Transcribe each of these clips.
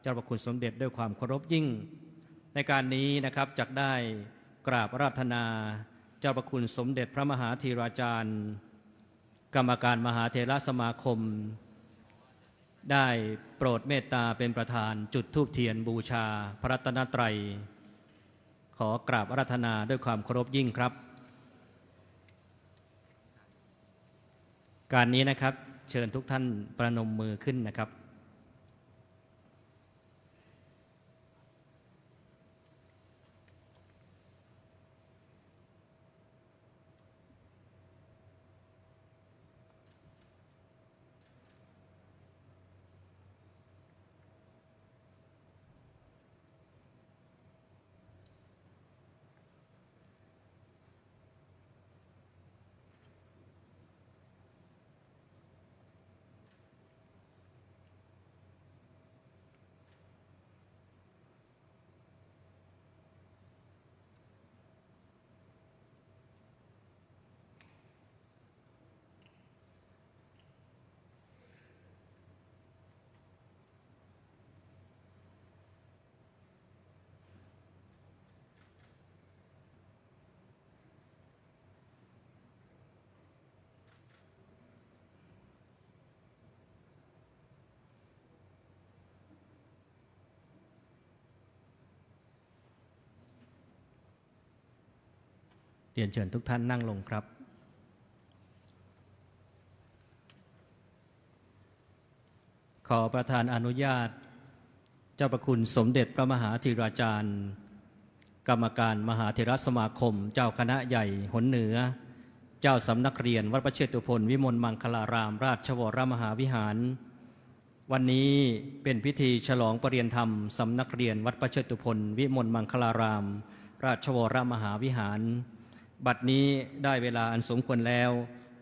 เจ้าพระคุณสมเด็จด้วยความเคารพยิ่งในการนี้นะครับจักได้กราบอาราธนาเจ้าพระคุณสมเด็จพระมหาธีราจารย์กรรมการมหาเถรสมาคมได้โปรดเมตตาเป็นประธานจุดธูปเทียนบูชาพระรัตนตรัยขอกราบอาราธนาด้วยความเคารพยิ่งครับการนี้นะครับเชิญทุกท่านประนมมือขึ้นนะครับเรียนเชิญทุกท่านนั่งลงครับขอประธานอนุญาตเจ้าประคุณสมเด็จพระมหาธีราจารย์กรรมการมหาเถรสมาคมเจ้าคณะใหญ่หนเหนือเจ้าสำนักเรียนวัดพระเชตุพนวิมลมังคลารามราชวรมหาวิหารวันนี้เป็นพิธีฉลองประเรียนธรรมสำนักเรียนวัดพระเชตุพนวิมลมังคลารามราชวรมหาวิหารบัดนี้ได้เวลาอันสมควรแล้ว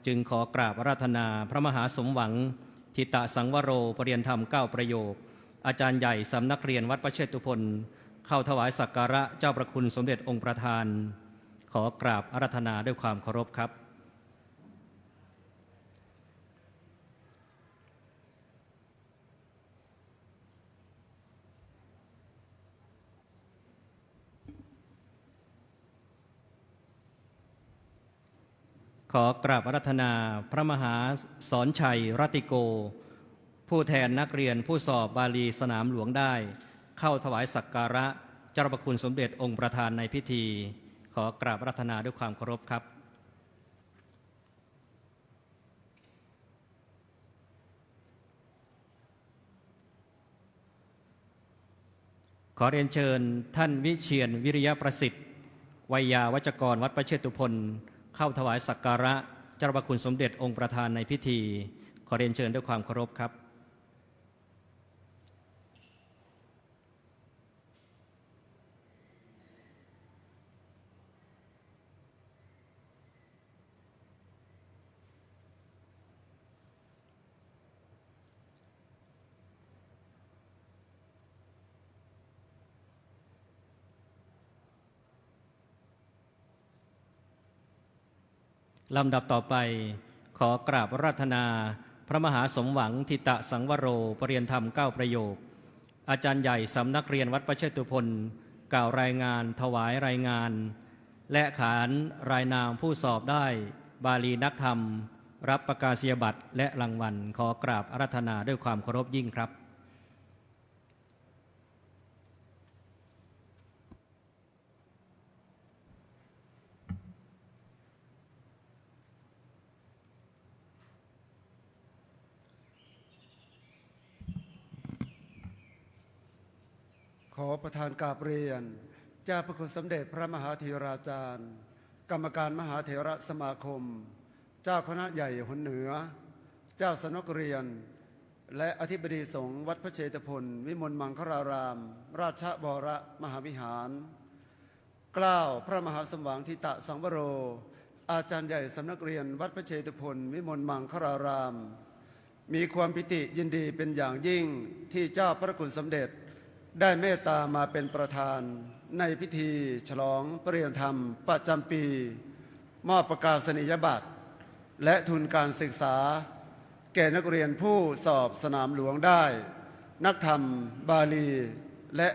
จึงขอกราบอาราธนาพระมหาสมหวังทิตะสังวโรประเรียนธรรม9ประโยคอาจารย์ใหญ่สำนักเรียนวัดพระเชตุพนเข้าถวายสักการะเจ้าประคุณสมเด็จองค์ประธานขอกราบอาราธนาด้วยความเคารพครับขอกราบอาราธนาพระมหาสอนชัยรัติโกผู้แทนนักเรียนผู้สอบบาลีสนามหลวงได้เข้าถวายสักการะเจ้าพระคุณสมเด็จองค์ประธานในพิธีขอกราบอาราธนาด้วยความเคารพครับขอเรียนเชิญท่านวิเชียรวิริยประสิทธิ์วัยยาวัจกรวัดพระเชตุพนเข้าถวายสักการะเจ้าพระคุณสมเด็จองค์ประธานในพิธีขอเรียนเชิญด้วยความเคารพครับลำดับต่อไปขอกราบอาราธนาพระมหาสมหวังทิตะสังวโรประเรียนธรรม9ประโยคอาจารย์ใหญ่สำนักเรียนวัดพระเชตุพนกล่าวรายงานถวายรายงานและขานรายนามผู้สอบได้บาลีนักธรรมรับประกาศนียบัตรและรางวัลขอกราบอาราธนาด้วยความเคารพยิ่งครับขอประธานกราบเรียนเจ้าพระคุณสมเด็จพระมหาเถราจารย์กรรมการมหาเถรสมาคมเจ้าคณะใหญ่หนเหนือเจ้าสำนักเรียนและอธิบดีสงฆ์วัดพระเชตุพนวิมลมังคลารามราชวรมหาวิหารกล้าวพระมหาสมหวังทิตะสังวโรอาจารย์ใหญ่สำนักเรียนวัดพระเชตุพนวิมลมังคลารามมีความปิติยินดีเป็นอย่างยิ่งที่เจ้าพระคุณสมเด็จได้เมตตามาเป็นประธานในพิธีฉลองประเรียนธรรมประจำปีมอบประกาศนียบัตรและทุนการศึกษาแก่นักเรียนผู้สอบสนามหลวงได้ นักธรรมบาลีและ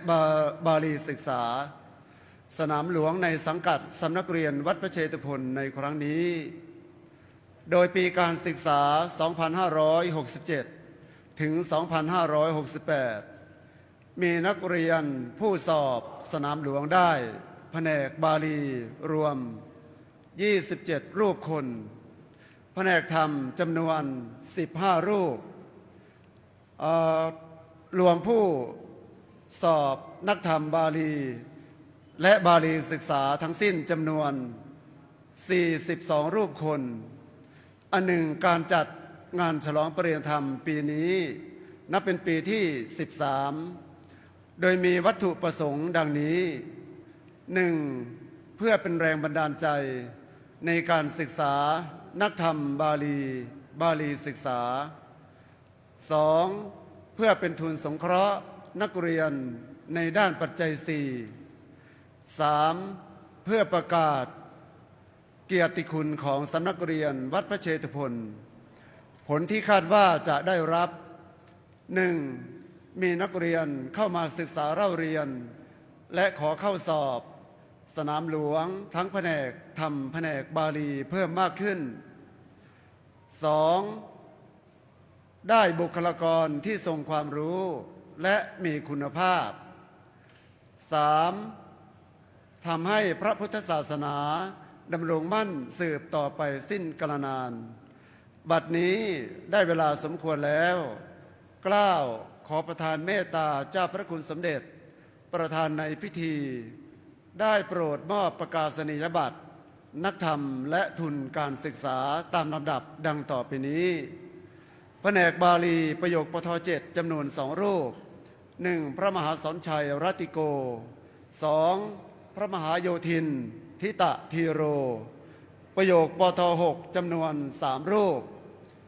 บาลีศึกษา สนามหลวงในสังกัดสำนักเรียนวัดพระเชตุพนในครั้งนี้ โดยปีการศึกษา 2567 ถึง 2568 มีนักเรียนผู้สอบสนามหลวงได้แผนกบาลีรวม 27 รูปคนแผนกธรรมจำนวน 15 รูปรวมผู้สอบนักธรรมบาลีและบาลีศึกษาทั้งสิ้นจำนวน 42 รูปคนอันหนึ่งการจัดงานฉลองปริญญาธรรมปีนี้นับเป็นปีที่ 13 โดยมีวัตถุประสงค์ดังนี้ 1. เพื่อเป็นแรงบันดาลใจในการศึกษานักธรรมบาลีศึกษา 2. เพื่อเป็นทุนสงเคราะห์นักเรียนในด้านปัจจัย 4 3. เพื่อประกาศเกียรติคุณของสำนักเรียนวัดพระเชตุพนผลที่คาดว่าจะได้รับ 1. มีนักเรียนเข้ามาศึกษาเล่าเรียนและขอเข้าสอบสนามหลวงทั้งแผนกธรรมแผนกบาลีเพิ่มมากขึ้น 2. ได้บุคลากรที่ทรงความรู้และมีคุณภาพ 3. ทำให้พระพุทธศาสนาดำรงมั่นสืบต่อไปสิ้นกาลนาน บัดนี้ได้เวลาสมควรแล้วเกล้าขอประทานเมตตาเจ้าพระคุณสมเด็จประธานในพิธีได้โปรดมอบประกาศนียบัตรนักธรรมและทุนการศึกษาตามลำดับดังต่อไปนี้แผนกบาลีประโยคปท7จำนวน 2 รูป 1. พระมหาสอนชัยรัตติโก 2. พระมหาโยธินทิตะทีโรประโยคปท6จำนวน 3 รูป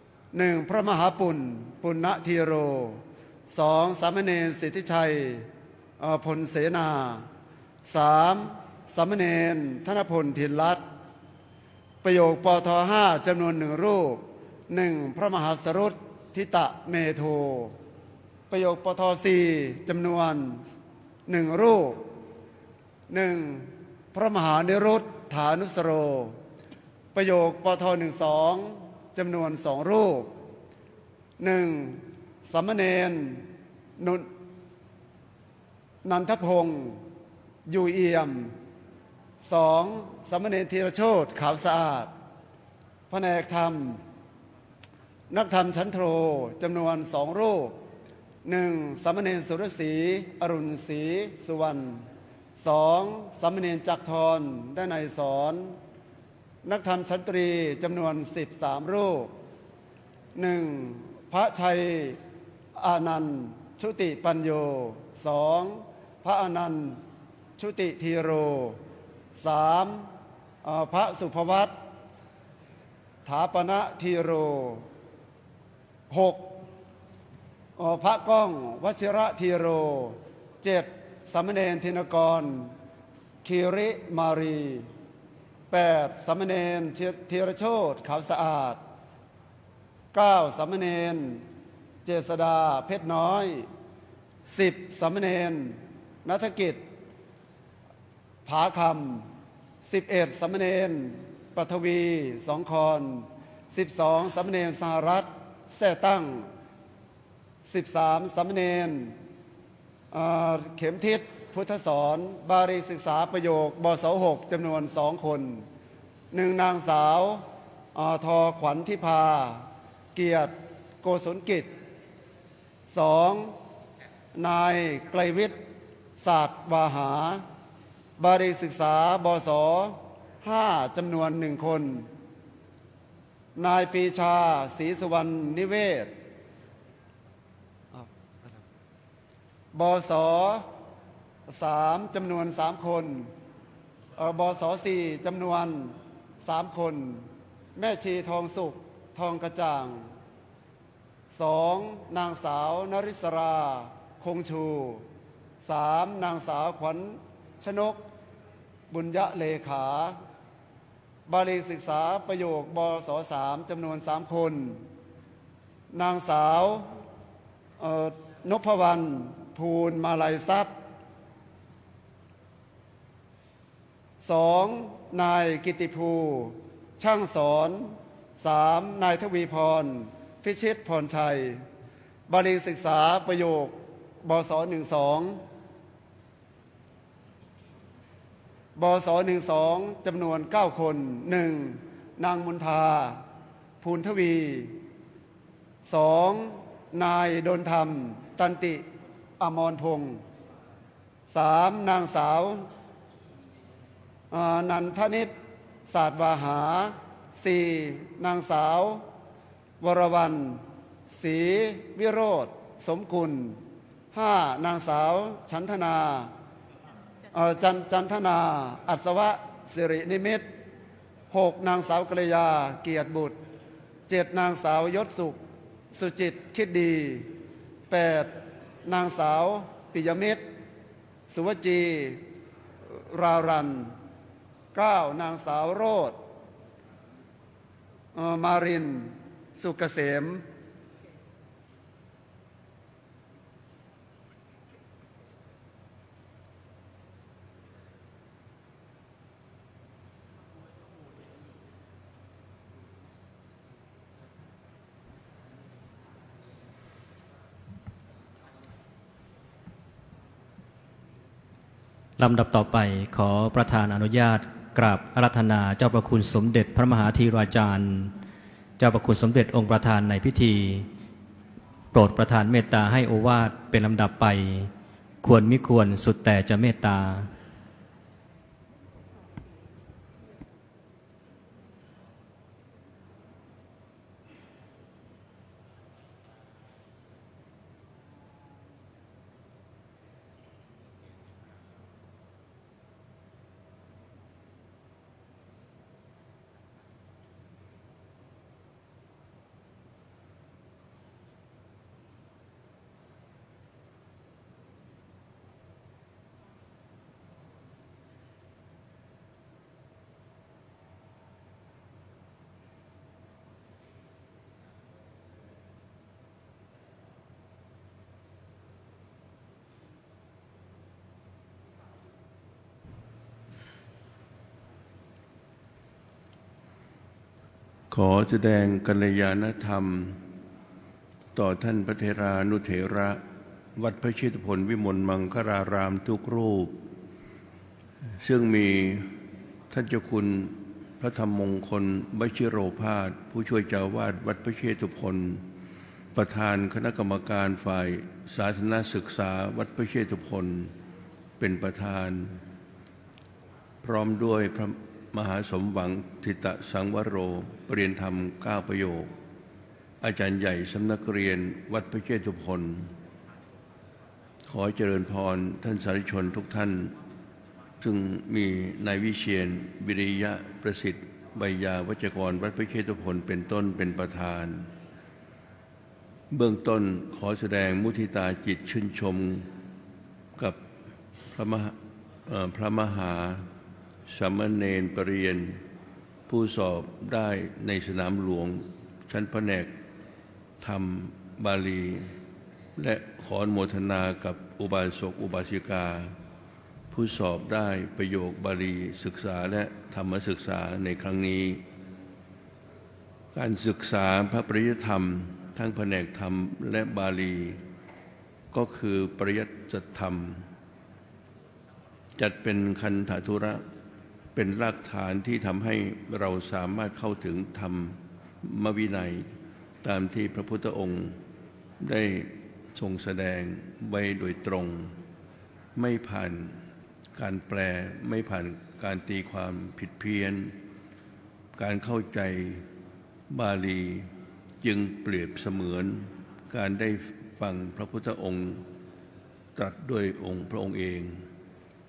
1. พระมหาปุณณทีโร 2. สามเณรสิทธิชัยพลเสนา 3. สามเณรธนพลถิ่นรัตน์ประโยคปท5จำนวน 1 รูป 1. พระมหาสรุตทิตะเมโทประโยคปท4จำนวน 1 รูป 1. พระมหานิรุตฐานุสโรประโยคปท12จำนวน 2 รูป 1. สามเณรนันทพงศ์อยู่เอี่ยม 2. สามเณรธีรโชติขาวสะอาดแผนกธรรมนักธรรมชั้นโทจำนวน 2 รูป 1. สามเณรสุรศรีอรุณศรีสุวรรณ 2. สามเณรจักรทรได้ในสอนนักธรรมชั้นตรีจำนวน 13 รูป 1. พระชัยอานันต์ชุติปัญโย 2. พระอานันต์ชุติทีโร 3. พระสุภวัตถาปณะทีโร 6. พระก้องวชิระทีโร 7. สามเณรธินกรคีริมารี 8. สามเณรธีรโชติขาวสะอาด 9. สามเณรเจษดาเพชรน้อย 10. สามเณรณัฐกิจผาคำ 11. สามเณรปัทวีสองคอน 12. สามเณรสหรัฐแท่ตั้ง 13. สามเณรเข็มทิศพุทธสอนบาลีศึกษาประโยคบศ6จำนวน 2 คน 1. นางสาวทอขวัญทิพาเกียรติโกศลกิจ 2. นายไกลวิทย์ศาสตร์วาหาบาลีศึกษาบศ5จำนวน 1 คน นายปีชาศรีสุวรรณนิเวศบศ3จำนวน 3 คนบศ4จำนวน 3 คน แม่ชีทองสุขทองกระจ่าง 2. นางสาวนริศราคงชู 3. นางสาวขวัญชนกบุญยะเลขาบาลีศึกษาประโยคบศ3จำนวน 3 คน นางสาว นพวรรณภูลมาลัยทรัพย์ 2. นายกิติภูช่างสอน 3. นายทวีพรพิชิตพรชัยบาลีศึกษาประโยคบศ12บศ12จำนวน9 คน 1. นางมนทาภูลทวี 2. นายดลธรรมตันติอมรพงศ์ 3. นางสาวนันทนิตศาสตร์วาหา 4. นางสาววรวรรณศรีวิโรธสมกุล 5. นางสาวจันทนาอัศวะสิรินิมิตร 6. นางสาวกฤยาเกียรติบุตร 7. นางสาวยศสุขสุจิตคิดดี 8. นางสาวปิยมิตรสุวจีรารัน 9. นางสาวโรธมารินสุกเกษมลำดับต่อไปขอประธานอนุญาตกราบอาราธนาเจ้าประคุณสมเด็จพระมหาธีราจารย์เจ้าประคุณสมเด็จองค์ประธานในพิธีโปรดประทานเมตตาให้โอวาทเป็นลำดับไปควรมิควรสุดแต่จะเมตตาขอแสดงกัลยาณธรรมต่อท่านพระเถรานุเถระวัดพระชิตผลวิมลมังคลารามทุกรูปซึ่งมีท่านเจ้าคุณพระธรรมมงคลวชิโรภาสผู้ช่วยเจ้าวาดวัดพระเชตุพนประธานคณะกรรมการฝ่ายสาธารณศึกษาวัดพระเชตุพนเป็นประธานพร้อมด้วยพระมหาสมหวังทิตสังวโรปรริยนธรรม9 ประโยคอาจารย์ใหญ่สำนักเรียนวัดพระเชตุพนขอเจริญพรท่านสาธุชนทุกท่านซึ่งมีนายวิเชียรวิริยะประสิทธิ์ใบยาวัจกรวัดพระเชตุพนเป็นต้นเป็นประธานเบื้องต้นขอแสดงมุทิตาจิตชื่นชมกับพระมหาสามเณรปรริญญาผู้สอบได้ในสนามหลวงชั้นแผนกธรรมบาลีและขออนุโมทนากับอุบาสกอุบาสิกาผู้สอบได้ประโยคบาลีศึกษาและธรรมศึกษาในครั้งนี้การศึกษาพระปริยธรรมทั้งแผนกธรรมและบาลีก็คือปริยัติธรรมจัดเป็นคันธทุระเป็นรากฐานที่ทำให้เราสามารถเข้าถึงธรรมวินัยตามที่พระพุทธองค์ได้ทรงแสดงไว้โดยตรงไม่ผ่านการแปลไม่ผ่านการตีความผิดเพี้ยนการเข้าใจบาลีจึงเปรียบเสมือนการได้ฟังพระพุทธองค์ตรัสด้วยพระองค์เอง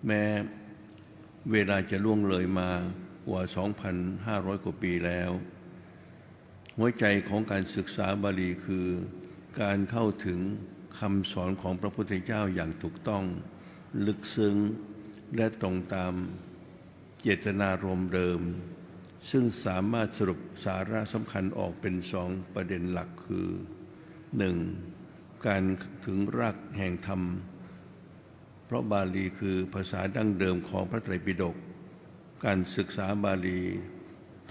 แม้เวลาจะล่วงเลยมากว่า 2,500 กว่าปีแล้วหัวใจของการศึกษาบาลีคือการเข้าถึงคำสอนของพระพุทธเจ้าอย่างถูกต้องลึกซึ้งและตรงตามเจตนารมณ์เดิมซึ่งสามารถสรุปสาระสำคัญออกเป็น2 ประเด็นหลักคือ 1. การถึงรากแห่งธรรมเพราะบาลีคือภาษาดั้งเดิมของพระไตรปิฎกการศึกษาบาลี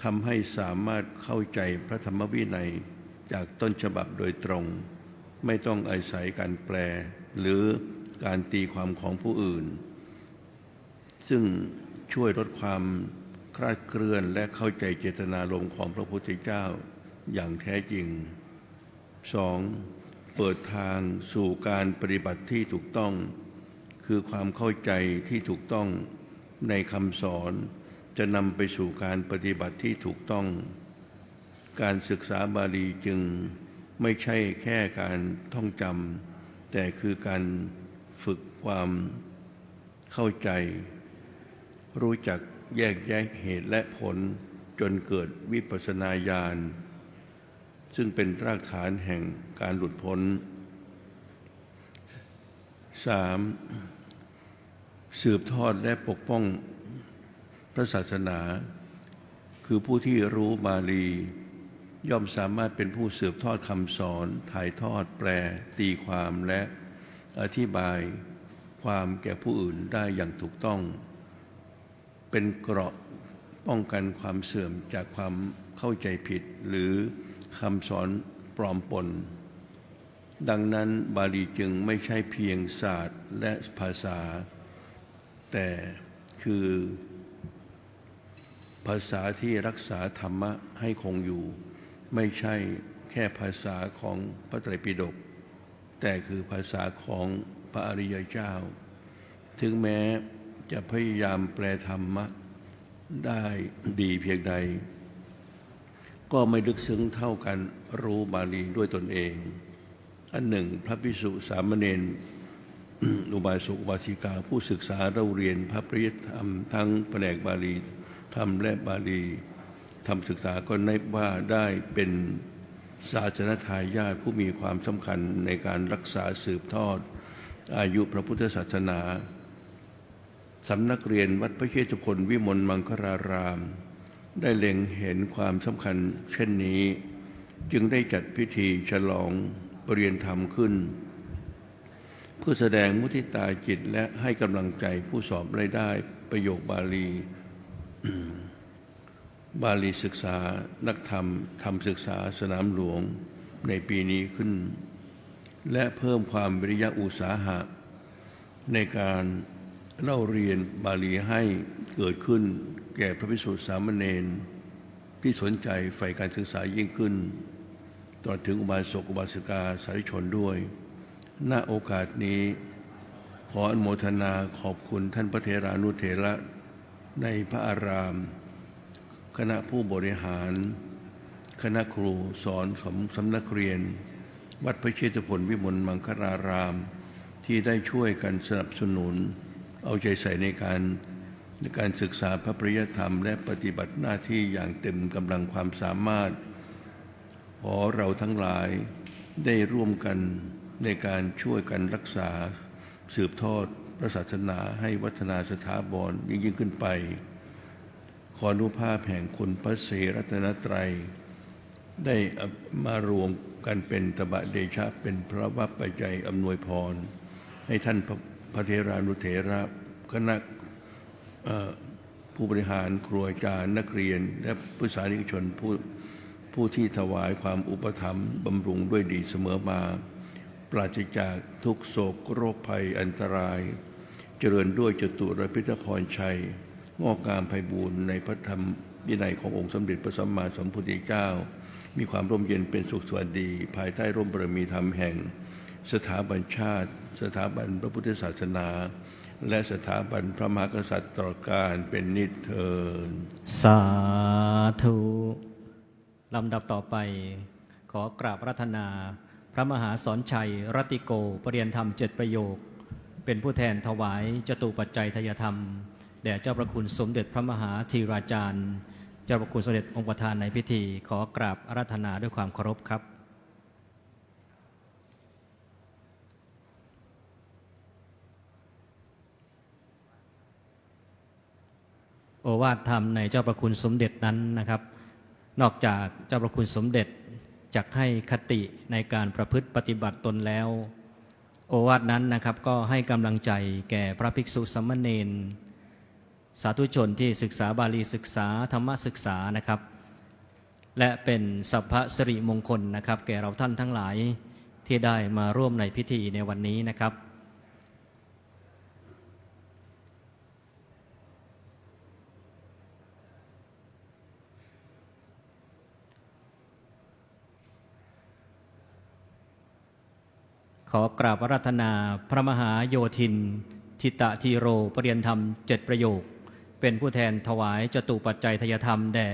ทำให้สามารถเข้าใจพระธรรมวินัยจากต้นฉบับโดยตรงไม่ต้องอาศัยการแปลหรือการตีความของผู้อื่นซึ่งช่วยลดความคลาดเคลื่อนและเข้าใจเจตนารมณ์ของพระพุทธเจ้าอย่างแท้จริง 2. เปิดทางสู่การปฏิบัติที่ถูกต้องคือความเข้าใจที่ถูกต้องในคำสอนจะนำไปสู่การปฏิบัติที่ถูกต้องการศึกษาบาลีจึงไม่ใช่แค่การท่องจำแต่คือการฝึกความเข้าใจรู้จักแยกแยะเหตุและผลจนเกิดวิปัสสนาญาณซึ่งเป็นรากฐานแห่งการหลุดพ้น 3. สืบทอดและปกป้องพระศาสนาคือผู้ที่รู้บาลีย่อมสามารถเป็นผู้สืบทอดคำสอนถ่ายทอดแปลตีความและอธิบายความแก่ผู้อื่นได้อย่างถูกต้องเป็นเกราะป้องกันความเสื่อมจากความเข้าใจผิดหรือคำสอนปลอมปนดังนั้นบาลีจึงไม่ใช่เพียงศาสตร์และภาษาแต่คือภาษาที่รักษาธรรมะให้คงอยู่ไม่ใช่แค่ภาษาของพระไตรปิฎกแต่คือภาษาของพระอริยเจ้าถึงแม้จะพยายามแปลธรรมะได้ดีเพียงใดก็ไม่ลึกซึ้งเท่ากันรู้บาลีด้วยตนเองอันหนึ่งพระภิกษุสามเณรอุบาสกอุบาสิกาผู้ศึกษาเราเรียนพระปริยัติธรรมทั้งแผนกบาลีธรรมและบาลีธรรมศึกษาก็นับว่าได้เป็นศาสนทายาทผู้มีความสำคัญในการรักษาสืบทอดอายุพระพุทธศาสนาสำนักเรียนวัดพระเชตุพนวิมลมังคลารามได้เล็งเห็นความสำคัญเช่นนี้จึงได้จัดพิธีฉลองปริญญาธรรมขึ้นเพื่อแสดงมุทิตาจิตและให้กำลังใจผู้สอบได้ประโยคบาลี บาลีศึกษานักธรรมธรรมศึกษาสนามหลวงในปีนี้ขึ้นและเพิ่มความวิริยะอุตสาหะในการเล่าเรียนบาลีให้เกิดขึ้นแก่พระภิกษุสามเณรที่สนใจใฝ่การศึกษายิ่งขึ้นตลอดถึงอุบาสกอุบาสิกาสาธุชนด้วยณโอกาสนี้ขออนุโมทนาขอบคุณท่านพระเถรานุเถระในพระอารามคณะผู้บริหารคณะครูสอนสำนักเรียนวัดพระเชตุพนวิมลมังคลารามที่ได้ช่วยกันสนับสนุนเอาใจใส่ในการศึกษาพระปริยัติธรรมและปฏิบัติหน้าที่อย่างเต็มกำลังความสามารถขอเราทั้งหลายได้ร่วมกันในการช่วยกันรักษาสืบทอดพระศาสนาให้วัฒนาสถาบันยิ่งขึ้นไปขออนุภาพแห่งคุณพระศรีรัตนตรัยได้มารวมกันเป็นตบะเดชะเป็นพระวปัจจัยอำนวยพรให้ท่านพระเถรานุเถระคณะผู้บริหารครูอาจารย์นักเรียนและผู้สาธารนิกชนผู้ที่ถวายความอุปถัมภ์บำรุงด้วยดีเสมอมาปราศจากทุกโศกโรคภัยอันตรายเจริญด้วยจตุรพิธพรชัยงอกงามไพบูลย์ในพระธรรมวินัยขององค์สมเด็จพระสัมมาสัมพุทธเจ้ามีความร่มเย็นเป็นสุขสวัสดีภายใต้ร่มบารมีธรรมแห่งสถาบันชาติสถาบันพระพุทธศาสนาและสถาบันพระมหากษัตริย์ตลอดกาลเป็นนิจเทอญสาธุลำดับต่อไปขอกราบอาราธนาพระมหาสอนชัยรัตติโกปริยนธรรม7ประโยคเป็นผู้แทนถวายจตุปัจจัยทายธรรมแด่เจ้าประคุณสมเด็จพระมหาธีราจารย์เจ้าประคุณสมเด็จองค์ประธานในพิธีขอกราบอาราธนาด้วยความเคารพครับโอวาทธรรมในเจ้าประคุณสมเด็จนั้นนะครับนอกจากเจ้าประคุณสมเด็จ จักให้คติในการประพฤติปฏิบัติตนแล้ว โอวาทนั้นนะครับก็ให้กำลังใจแก่พระภิกษุสามเณรสาธุชนที่ศึกษาบาลีศึกษาธรรมศึกษานะครับและเป็นสัพพสิริมงคลนะครับแก่เราท่านทั้งหลายที่ได้มาร่วมในพิธีในวันนี้นะครับขอกราบอาราธนาพระมหาโยธินทิตทีโรปริยนธรรม7ประโยคเป็นผู้แทนถวายจตุปัจจัยทายธรรมแด่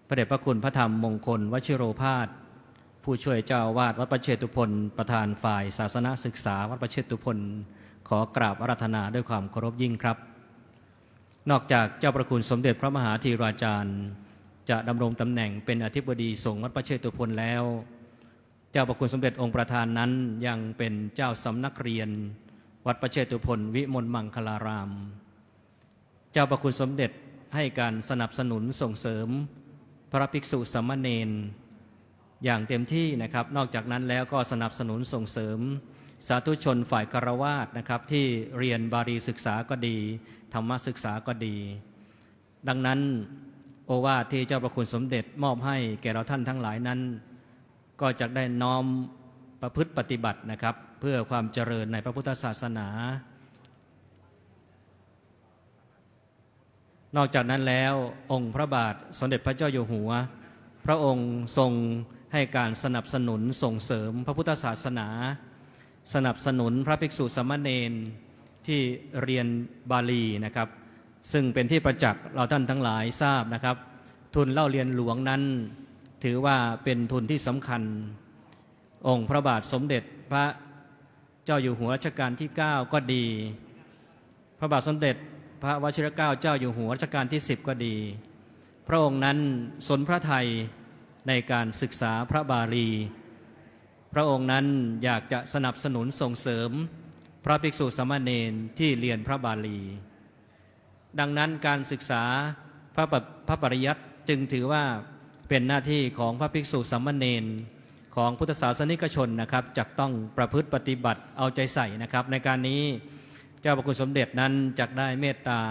พระเดชพระคุณพระธรรมมงคลวชิโรภาสผู้ช่วยเจ้าอาวาสวัดประเชตุพนประธานฝ่ายศาสนศึกษาวัดประเชตุพนขอกราบอาราธนาด้วยความเคารพยิ่งครับนอกจากเจ้าประคุณสมเด็จพระมหาธีราจารย์จะดำรงตำแหน่งเป็นอธิบดีสงฆ์วัดประเชตุพนแล้วเจ้าประคุณสมเด็จองค์ประธานนั้นยังเป็นเจ้าสำนักเรียนวัดประเชตุพนวิมลมังคลารามเจ้าประคุณสมเด็จให้การสนับสนุนส่งเสริมพระภิกษุสามเณรอย่างเต็มที่นะครับนอกจากนั้นแล้วก็สนับสนุนส่งเสริมสาธุชนฝ่ายฆราวาสนะครับที่เรียนบาลีศึกษาก็ดีธรรมศึกษาก็ดีดังนั้นโอวาทที่เจ้าประคุณสมเด็จมอบให้แก่เราท่านทั้งหลายนั้นก็จะได้น้อมประพฤติปฏิบัตินะครับเพื่อความเจริญในพระพุทธศาสนานอกจากนั้นแล้วองค์พระบาทสมเด็จพระเจ้าอยู่หัวพระองค์ทรงให้การสนับสนุนส่งเสริมพระพุทธศาสนาสนับสนุนพระภิกษุสามเณรที่เรียนบาลีนะครับซึ่งเป็นที่ประจักษ์เราท่านทั้งหลายทราบนะครับทุนเล่าเรียนหลวงนั้นถือว่าเป็นทุนที่สำคัญองค์พระบาทสมเด็จพระเจ้าอยู่หัวรัชกาลที่9ก็ดีพระบาทสมเด็จพระวชิรเกล้าเจ้าอยู่หัวรัชกาลที่10ก็ดีพระองค์นั้นสนพระทัยในการศึกษาพระบาลีพระองค์นั้นอยากจะสนับสนุนส่งเสริมพระภิกษุสามเณรที่เรียนพระบาลีดังนั้นการศึกษาพระปริยัติจึงถือว่าเป็นหน้าที่ของพระภิกษุสามเณรของพุทธศาสนิกชนนะครับจะต้องประพฤติปฏิบัติเอาใจใส่นะครับในการนี้เจ้าพระคุณสมเด็จนั้นจักได้เมตตา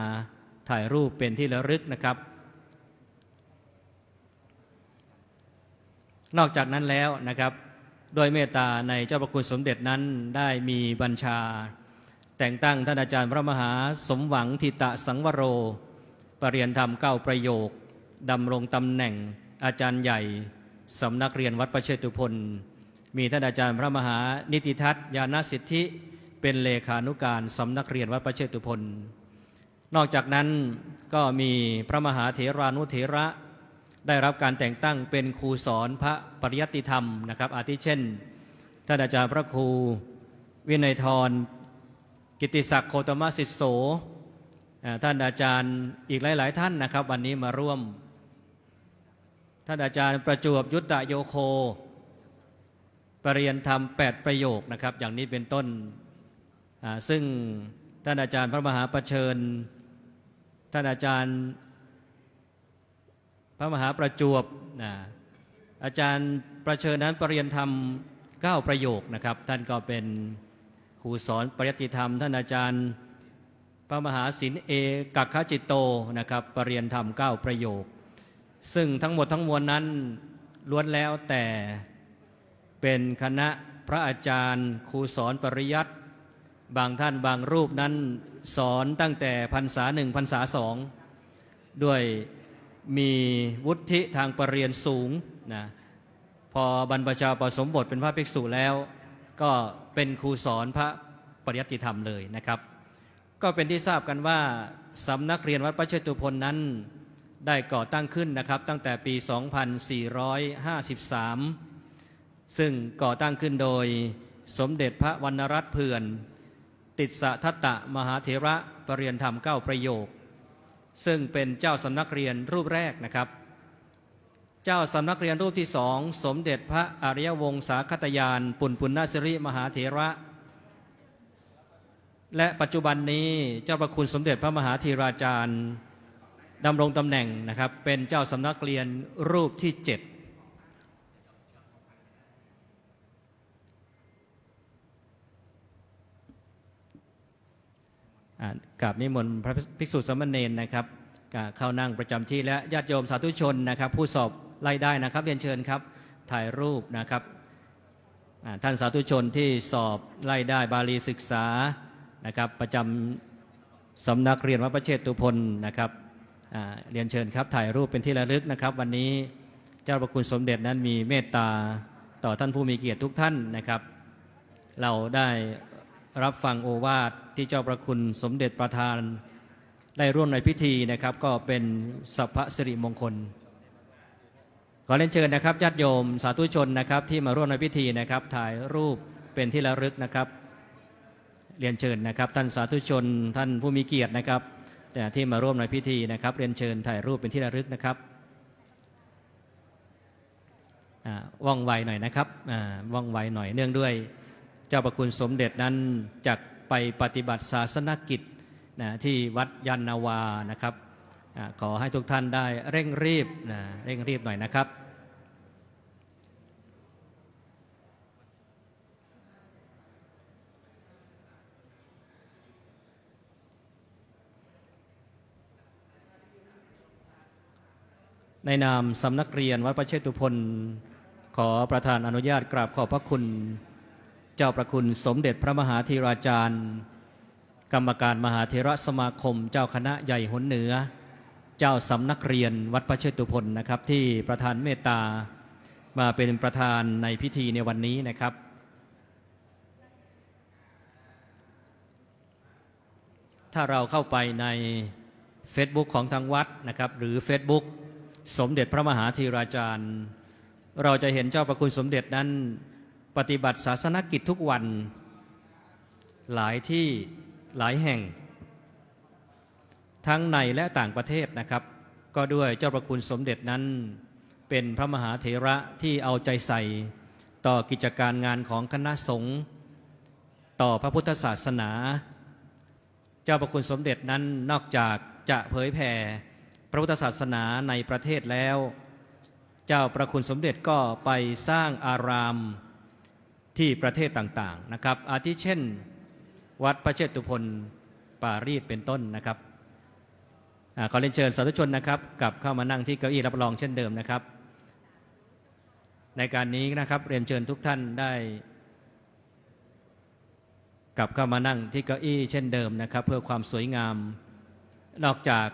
ถ่ายรูปเป็นที่ระลึกนะครับนอกจากนั้นแล้วนะครับโดยเมตตาในเจ้าพระคุณสมเด็จนั้นได้มีบัญชาแต่งตั้งท่านอาจารย์พระมหาสมหวังทิตะสังวโรปริยนธรรม9ประโยคดำรงตำแหน่งอาจารย์ใหญ่สำนักเรียนวัดประเชตุพนมีท่านอาจารย์พระมหานิติทัศน์ญาณสิทธิเป็นเลขานุการสำนักเรียนวัดประเชตุพนนอกจากนั้นก็มีพระมหาเถรานุเถระได้รับการแต่งตั้งเป็นครูสอนพระปริยัติธรรมนะครับอาทิเช่นท่านอาจารย์พระครูวินัยธรกิติศักดิ์โคตมศิษโสท่านอาจารย์อีกหลายๆท่านนะครับวันนี้มาร่วมท่านอาจารย์ประจวบยุตตโยโคปริยนธรรม8ประโยคนะครับอย่างนี้เป็นต้นซึ่งท่านอาจารย์พระมหาประเชิญท่านอาจารย์พระมหาประจวบอาจารย์ประเชิญนั้นปริยนธรรม9ประโยคนะครับท่านก็เป็นครูสอนปริยัติธรรมท่านอาจารย์พระมหาศิลป์เอกัคคจิตโตนะครับปริยนธรรม9ประโยคซึ่งทั้งหมดทั้งมวลนั้นล้วนแล้วแต่เป็นคณะพระอาจารย์ครูสอนปริยัติบางท่านบางรูปนั้นสอนตั้งแต่พรรษา1พรรษา2ด้วยมีวุฒิทางปรริญญาสูงนะพอบรรพชาอุปสมบทเป็นพระภิกษุแล้วก็เป็นครูสอนพระปริยัติธรรมเลยนะครับก็เป็นที่ทราบกันว่าสำนักเรียนวัดประเชตุพนนั้นได้ก่อตั้งขึ้นนะครับตั้งแต่ปี 2453 ซึ่งก่อตั้งขึ้นโดยสมเด็จพระวรรณรัตน์เผื่อนติสสทัตตมหาเถระปริยนธรรม9ประโยคซึ่งเป็นเจ้าสำนักเรียนรูปแรกนะครับเจ้าสำนักเรียนรูปที่สองสมเด็จพระอริยวงศาคตยานปุณปุณณสิริมหาเถระและปัจจุบันนี้เจ้าพระคุณสมเด็จพระมหาธีราจารย์ดำรงตำแหน่งนะครับเป็นเจ้าสำนักเรียนรูปที่7 กราบนิมนต์พระภิกษุสามเณรนะครับเข้านั่งประจำที่และญาติโยมสาธุชนนะครับผู้สอบไล่ได้นะครับเรียนเชิญครับถ่ายรูปนะครับท่านสาธุชนที่สอบไล่ได้บาลีศึกษานะครับประจำสำนักเรียนวัดพระเชตุพนนะครับเรียนเชิญครับถ่ายรูปเป็นที่ระลึกนะครับวันนี้เจ้าพระคุณสมเด็จนั้นมีเมตตาต่อท่านผู้มีเกียรติทุกท่านนะครับเราได้รับฟังโอวาทที่เจ้าพระคุณสมเด็จประธานได้ร่วมในพิธีนะครับก็เป็นสัพพสิริมงคลขอเรียนเชิญนะครับญาติโยมสาธุชนนะครับที่มาร่วมในพิธีนะครับถ่ายรูปเป็นที่ระลึกนะครับเรียนเชิญนะครับท่านสาธุชนท่านผู้มีเกียรตินะครับแต่ที่มาร่วมในพิธีนะครับเรียนเชิญถ่ายรูปเป็นที่ระลึกนะครับว่องไวหน่อยนะครับว่องไวหน่อยเนื่องด้วยเจ้าประคุณสมเด็จนั้นจักไปปฏิบัติศาสนกิจที่วัดยานนาวานะครับขอให้ทุกท่านได้เร่งรีบหน่อยนะครับในนามสำนักเรียนวัดพระเชตุพนขอประธานอนุญาตกราบขอบพระคุณเจ้าประคุณสมเด็จพระมหาธีราจารย์กรรมการมหาเถรสมาคมเจ้าคณะใหญ่หนเหนือเจ้าสำนักเรียนวัดพระเชตุพนนะครับที่ประธานเมตตามาเป็นประธานในพิธีในวันนี้นะครับถ้าเราเข้าไปใน Facebook ของทางวัดนะครับหรือ Facebook สมเด็จพระมหาธีราจารย์เราจะเห็นเจ้าประคุณสมเด็จนั้นปฏิบัติศาสนกิจทุกวันหลายที่หลายแห่งทั้งในและต่างประเทศนะครับก็ด้วยเจ้าประคุณสมเด็จนั้นเป็นพระมหาเถระที่เอาใจใส่ต่อกิจการงานของคณะสงฆ์ต่อพระพุทธศาสนาเจ้าประคุณสมเด็จนั้นนอกจากจะเผยแผ่พระพุทธศาสนาในประเทศแล้วเจ้าประคุณสมเด็จก็ไปสร้างอารามที่ประเทศต่างๆนะครับอาทิเช่นวัดพระเชตุพนปารีสเป็นต้นนะครับขอเรียนเชิญสาธุชนนะครับกลับเข้ามานั่งที่เก้าอี้รับรองเช่นเดิมนะครับในการนี้นะครับเรียนเชิญทุกท่านได้กลับเข้ามานั่งที่เก้าอี้เช่นเดิมนะครับเพื่อความสวยงามนอกจาก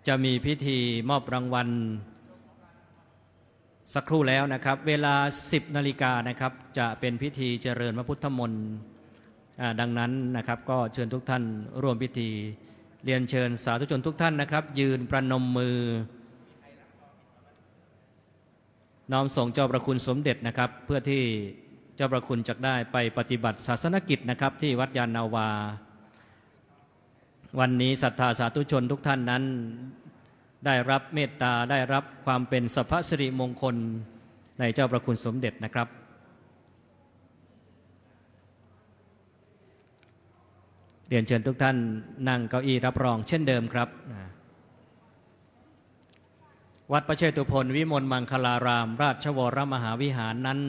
จะมีพิธีมอบรางวัลสักครู่แล้วนะครับเวลา 10 นาฬิกานะครับจะเป็นพิธีเจริญพระพุทธมนต์ดังนั้นนะครับก็เชิญทุกท่านร่วมพิธีเรียนเชิญสาธุชนทุกท่านนะครับยืนประนมมือน้อมส่งเจ้าประคุณสมเด็จนะครับเพื่อที่เจ้าประคุณจะได้ไปปฏิบัติศาสนกิจนะครับที่วัดยานนาวาวันนี้ศรัทธาสาธุชนทุกท่านนั้นได้รับเมตตาได้รับความเป็นสัพพสิริมงคลในเจ้าประคุณสมเด็จนะครับเรียนเชิญทุกท่านนั่งเก้าอี้รับรองเช่นเดิมครับวัดพระเชตุพนวิมลมังคลารามราชวรมหาวิหารนั้น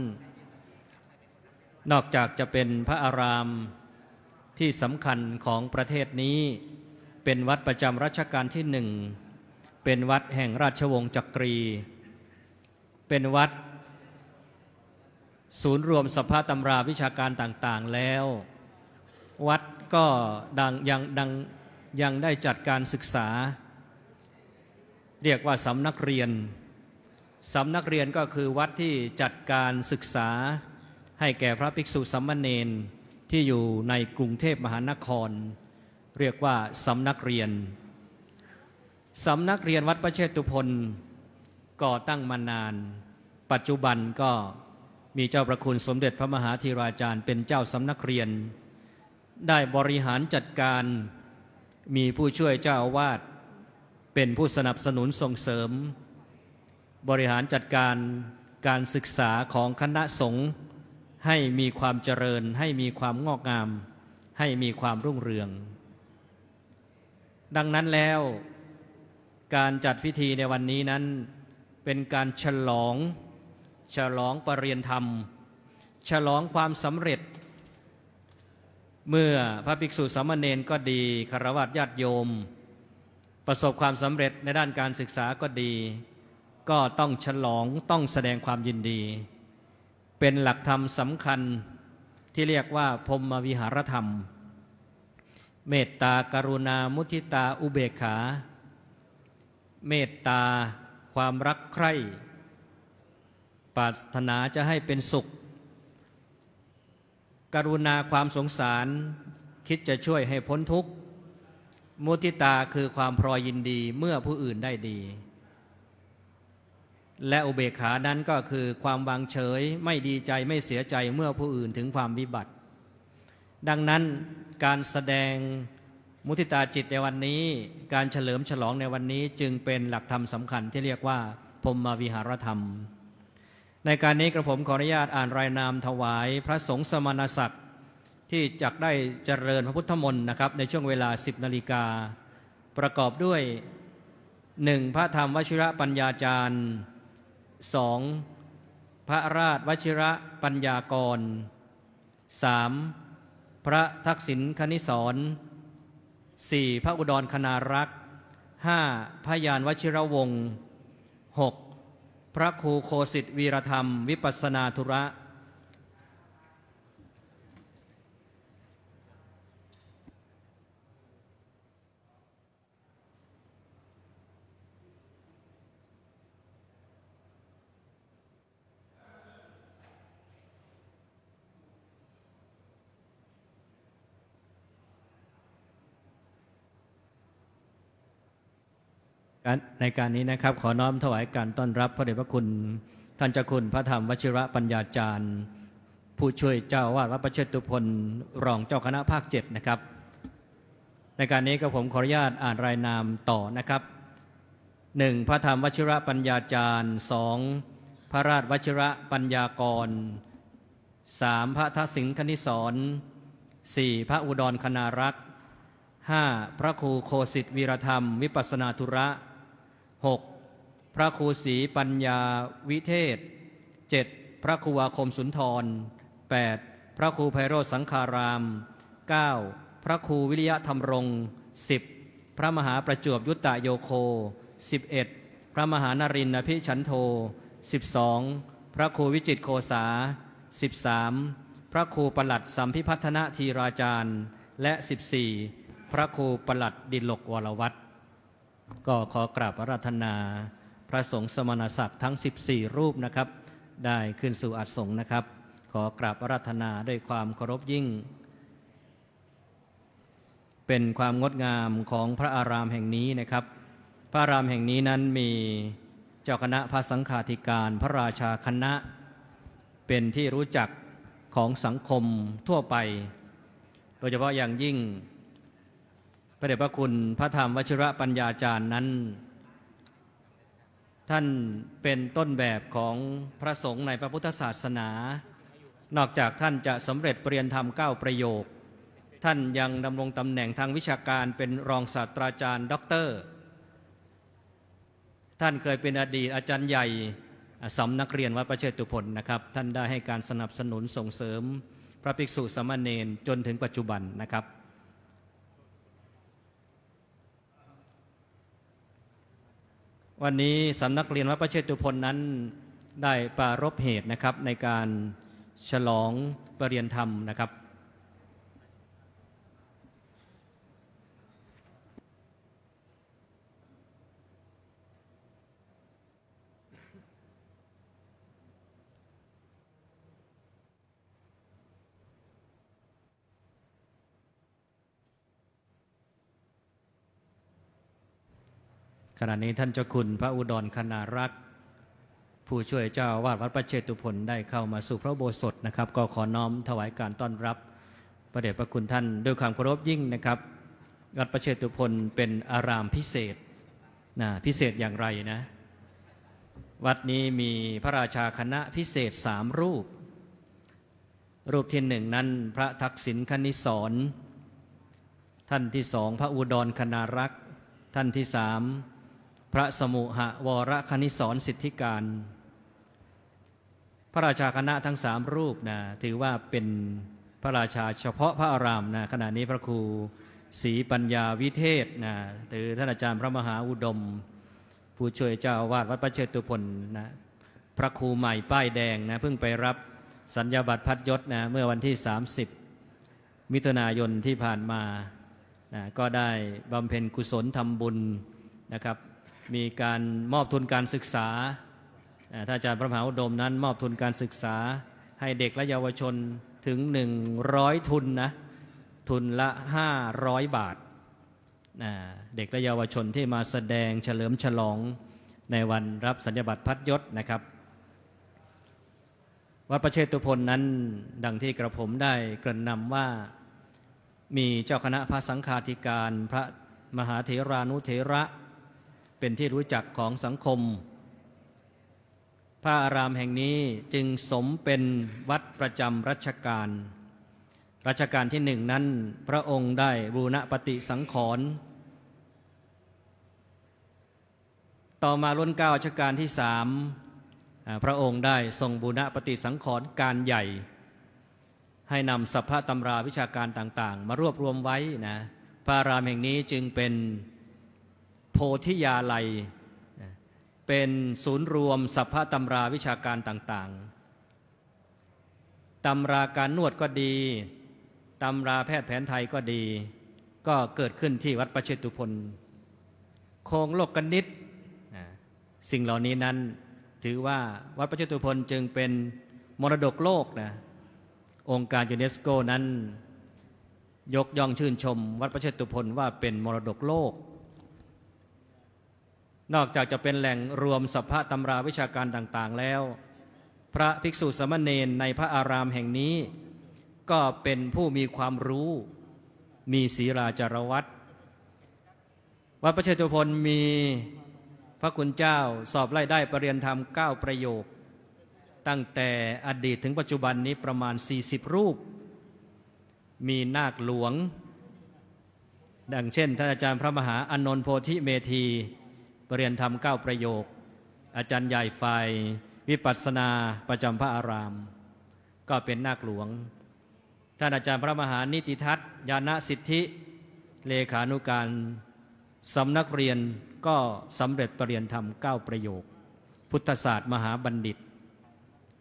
นอกจากจะเป็นพระอารามที่สำคัญของประเทศนี้เป็นวัดประจำรัชกาลที่หนึ่งเป็นวัดแห่งราชวงศ์จักรีเป็นวัดศูนย์รวมสภาตำราวิชาการต่างๆแล้ววัดก็ยังได้จัดการศึกษาเรียกว่าสำนักเรียนก็คือวัดที่จัดการศึกษาให้แก่พระภิกษุสามเณรที่อยู่ในกรุงเทพมหานครเรียกว่าสำนักเรียนวัดพระเชตุพนก่อตั้งมานานปัจจุบันก็มีเจ้าประคุณสมเด็จพระมหาธีราจารย์เป็นเจ้าสำนักเรียนได้บริหารจัดการมีผู้ช่วยเจ้าอาวาสเป็นผู้สนับสนุนส่งเสริมบริหารจัดการการศึกษาของคณะสงฆ์ให้มีความเจริญให้มีความงอกงามให้มีความรุ่งเรืองดังนั้นแล้วการจัดพิธีในวันนี้นั้นเป็นการฉลองปริญญาธรรมฉลองความสำเร็จ เมื่อพระภิกษุสามเณรก็ดีฆราวาสญาติโยมประสบความสำเร็จในด้านการศึกษาก็ดีก็ต้องฉลองต้องแสดงความยินดีเป็นหลักธรรมสำคัญที่เรียกว่าพรหมวิหารธรรมเมตตากรุณามุทิตาอุเบกขาเมตตาความรักใคร่ปรารถนาจะให้เป็นสุขกรุณาความสงสารคิดจะช่วยให้พ้นทุกข์มุทิตาคือความพลอยยินดีเมื่อผู้อื่นได้ดีและอุเบกขานั้นก็คือความวางเฉยไม่ดีใจไม่เสียใจเมื่อผู้อื่นถึงความวิบัติดังนั้นการแสดงมุทิตาจิตในวันนี้การเฉลิมฉลองในวันนี้จึงเป็นหลักธรรมสำคัญที่เรียกว่าพรหมวิหารธรรมในการนี้กระผมขออนุญาตอ่านรายนามถวายพระสงฆ์สมณศักดิ์ที่จักได้เจริญพระพุทธมนต์นะครับในช่วงเวลา 10 นาฬิกาประกอบด้วย 1. พระธรรมวชิระปัญญาจารย์ 2. พระราชวชิระปัญญากร 3. พระทักษิณคณิสร 4. พระอุดรคณารักษ์ 5. พระยานวชิรวงศ์ 6. พระครูโคสิทธิวีรธรรมวิปัสสนาธุระในการนี้นะครับขอน้อมถวายการต้อนรับพระเดชพระคุณท่านเจ้าคุณพระธรรมวชิระปัญญาจารย์ผู้ช่วยเจ้าอาวาสวัดประเชตุพนรองเจ้าคณะภาค7นะครับในการนี้ก็ผมขออนุญาตอ่านรายนามต่อนะครับ 1. พระธรรมวชิระปัญญาจารย์ 2. พระราชวชิระปัญญากร 3. พระทักษิณคณิสร 4. พระอุดรคณารักษ์ 5. พระครูโคสิทธิวีรธรรมวิปัสสนาธุระ 6. พระครูศรีปัญญาวิเทศ 7. พระครูอาคมสุนทร 8. พระครูไพโรจน์สังฆาราม 9. พระครูวิริยะธรรมรงค์ 10. พระมหาประจวบยุตตโยโค 11. พระมหานรินทร์อภิฉันโท 12. พระครูวิจิตรโคสา 13. พระครูปลัดสัมพิพัฒนทีราจารย์และ 14. พระครูปลัดดิลกวรวัฒน์ก็ขอกราบอาราธนาพระสงฆ์สมณศักดิ์ทั้ง14รูปนะครับได้ขึ้นสู่อาสงฆ์นะครับขอกราบอาราธนาด้วยความเคารพยิ่งเป็นความงดงามของพระอารามแห่งนี้นะครับพระอารามแห่งนี้นั้นมีเจ้าคณะพระสังฆาธิการพระราชาคณะเป็นที่รู้จักของสังคมทั่วไปโดยเฉพาะอย่างยิ่งพระเดชพระคุณพระธรรมวชิระปัญญาจารย์นั้นท่านเป็นต้นแบบของพระสงฆ์ในพระพุทธศาสนานอกจากท่านจะสำเร็จปริญญาธรรม9ประโยคท่านยังดำรงตำแหน่งทางวิชาการเป็นรองศาสตราจารย์ด็อกเตอร์ท่านเคยเป็นอดีตอาจารย์ใหญ่สำนักเรียนวัดประเชตุพนนะครับท่านได้ให้การสนับสนุนส่งเสริมพระภิกษุสามเณรจนถึงปัจจุบันนะครับวันนี้สำนักเรียนวัดประเชตุพนนั้นได้ปรารภเหตุนะครับในการฉลองปริญญาธรรมนะครับขณะนี้ท่านเจ้าคุณพระอุดรคณารักษ์ผู้ช่วยเจ้าอาวาสวัดประเชตุพนได้เข้ามาสู่พระอุโบสถนะครับก็ขอน้อมถวายการต้อนรับพระเดชพระคุณท่านด้วยความเคารพยิ่งนะครับวัดประเชตุพนเป็นอารามพิเศษพิเศษอย่างไรนะวัดนี้มีพระราชาคณะพิเศษ3รูปที่1นั้นพระทักษิณคณิสรท่านที่2พระอุดรคณารักษ์ท่านที่3พระสมุหวรคณิสรสิทธิการพระราชาคณะทั้ง3รูปถือว่าเป็น พระราชาเฉพาะพระอารามนะขณะนี้พระครูศรีปัญญาวิเทศนะหรือท่านอาจารย์พระมหาอุดมผู้ช่วยเจ้าอาวาสวัดพระเชตุพนนะพระครูใหม่ป้ายแดงนะเพิ่งไปรับสัญญาบัตรพัดยศนะเมื่อวันที่30มิถุนายนที่ผ่านมานะก็ได้บำเพ็ญกุศลทำบุญนะครับมีการมอบทุนการศึกษาท่านอาจารย์พระมหาอุดมนั้นมอบทุนการศึกษาให้เด็กและเยาวชนถึง100ทุนนะทุนละ500 บาทเด็กและเยาวชนที่มาแสดงเฉลิมฉลองในวันรับสัญญาบัตรพัดยศนะครับวัดพระเชตุพนนั้นดังที่กระผมได้เกริ่นนำว่ามีเจ้าคณะพระสังฆาธิการพระมหาเถรานุเถระเป็นที่รู้จักของสังคมพระอารามแห่งนี้จึงสมเป็นวัดประจำรัชกาลที่1นั้นพระองค์ได้บูรณปฏิสังขรณ์ต่อมารุ่นเก้ารัชกาลที่3พระองค์ได้ทรงบูรณปฏิสังขรณ์การใหญ่ให้นำสัพพะตำราวิชาการต่างๆมารวบรวมไว้นะพระอารามแห่งนี้จึงเป็นโพธิยาลัยเป็นศูนย์รวมสัพพะตำราวิชาการต่างๆตำราการนวดก็ดีตำราแพทย์แผนไทยก็ดีก็เกิดขึ้นที่วัดพระเชตุพนโครงโลกนิตสิ่งเหล่านี้นั้นถือว่าวัดพระเชตุพนจึงเป็นมรดกโลกนะองค์การยูเนสโกนั้นยกย่องชื่นชมวัดพระเชตุพนว่าเป็นมรดกโลกนอกจากจะเป็นแหล่งรวมสัพพะตำราวิชาการต่างๆแล้วพระภิกษุสามเณรในพระอารามแห่งนี้ก็เป็นผู้มีความรู้มีศีลาจารวัตรวัดพระเชตุพนมีพระคุณเจ้าสอบไล่ได้ปรริยนธรรม9ประโยคตั้งแต่อดีตถึงปัจจุบันนี้ประมาณ40รูปมีนาคหลวงดังเช่นท่านอาจารย์พระมหาอานนท์โพธิเมธีปรริยนธรรม9ประโยคอาจารย์ใหญ่ฝ่ายวิปัสสนาประจำพระอารามก็เป็นนาคหลวงท่านอาจารย์พระมหานิติทัศน์ญาณสิทธิเลขานุการสำนักเรียนก็สำเร็จปรริยนธรรม9ประโยคพุทธศาสตร์มหาบัณฑิต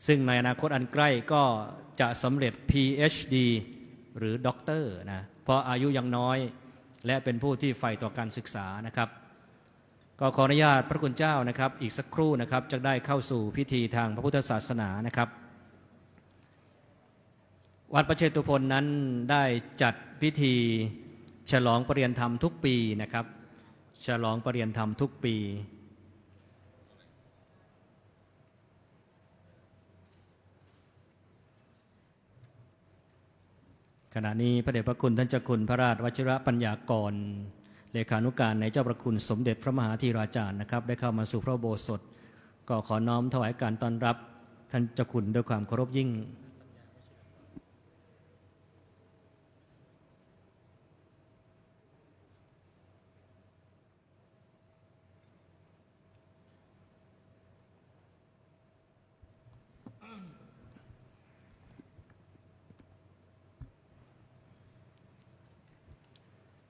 ซึ่งในอนาคตอันใกล้ก็จะสำเร็จ PhD หรือด็อกเตอร์นะเพราะอายุยังน้อยและเป็นผู้ที่ใฝ่ต่อการศึกษานะครับก็ขออนุญาตพระคุณเจ้านะครับอีกสักครู่นะครับจะได้เข้าสู่พิธีทางพระพุทธศาสนานะครับวัดพระเชตุพนนั้นได้จัดพิธีฉลองปรริยนธรรมทุกปีนะครับฉลองปรริยนธรรมทุกปีขณะนี้พระเดชพระคุณท่านเจ้าคุณพระราชวชิรปัญญากรเลขานุการในเจ้าพระคุณสมเด็จพระมหาธีราจารย์นะครับได้เข้ามาสู่พระอุโบสถก็ขอน้อมถวายการต้อนรับท่านเจ้าคุณด้วยความเคารพยิ่ง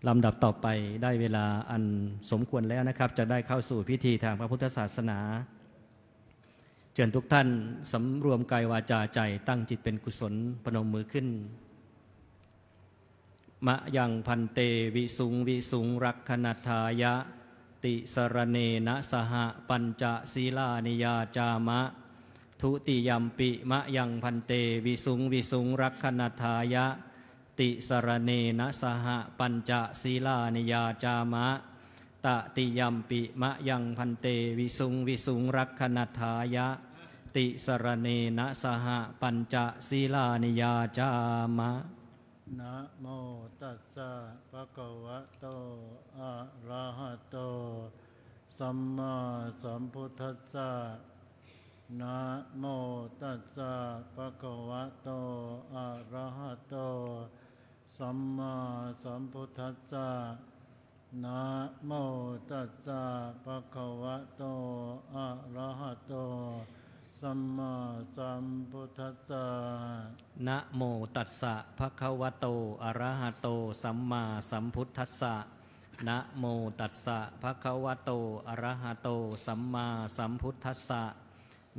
ลำดับต่อไปได้เวลาอันสมควรแล้วนะครับจะได้เข้าสู่พิธีทางพระพุทธศาสนาเชิญทุกท่านสำรวมกายวาจาใจตั้งจิตเป็นกุศลพนมมือขึ้นมะยังพันเตวิสุงวิสุงรักขณทายะติสรเนนะสหปัญจศีลานิยาจามะทุติยัมปิมะยังพันเตวิสุงวิสุงรักขณทายะติสรเนนะสหปัญจศีลานิยาจามะตติยัมปิมะยังพันเตวิสุงวิสุงรักขณทายะติสรเนนะสหปัญจศีลานิยาจามะนะโมตัสสะภะคะวะโตอะระหะโตสัมมาสัมพุทธัสสะนะโมตัสสะภะคะวะโตอะระหะโตสัมมาสัมพุทธัสสะนะโมตัสสะภะคะวะโตอะระหะโต สัมมาสัมพุทธัสสะ นะโมตัสสะภะคะวะโตอะระหะโตสัมมาสัมพุทธัสสะนะโมตัสสะภะคะวะโตอะระหะโตสัมมาสัมพุทธัสสะ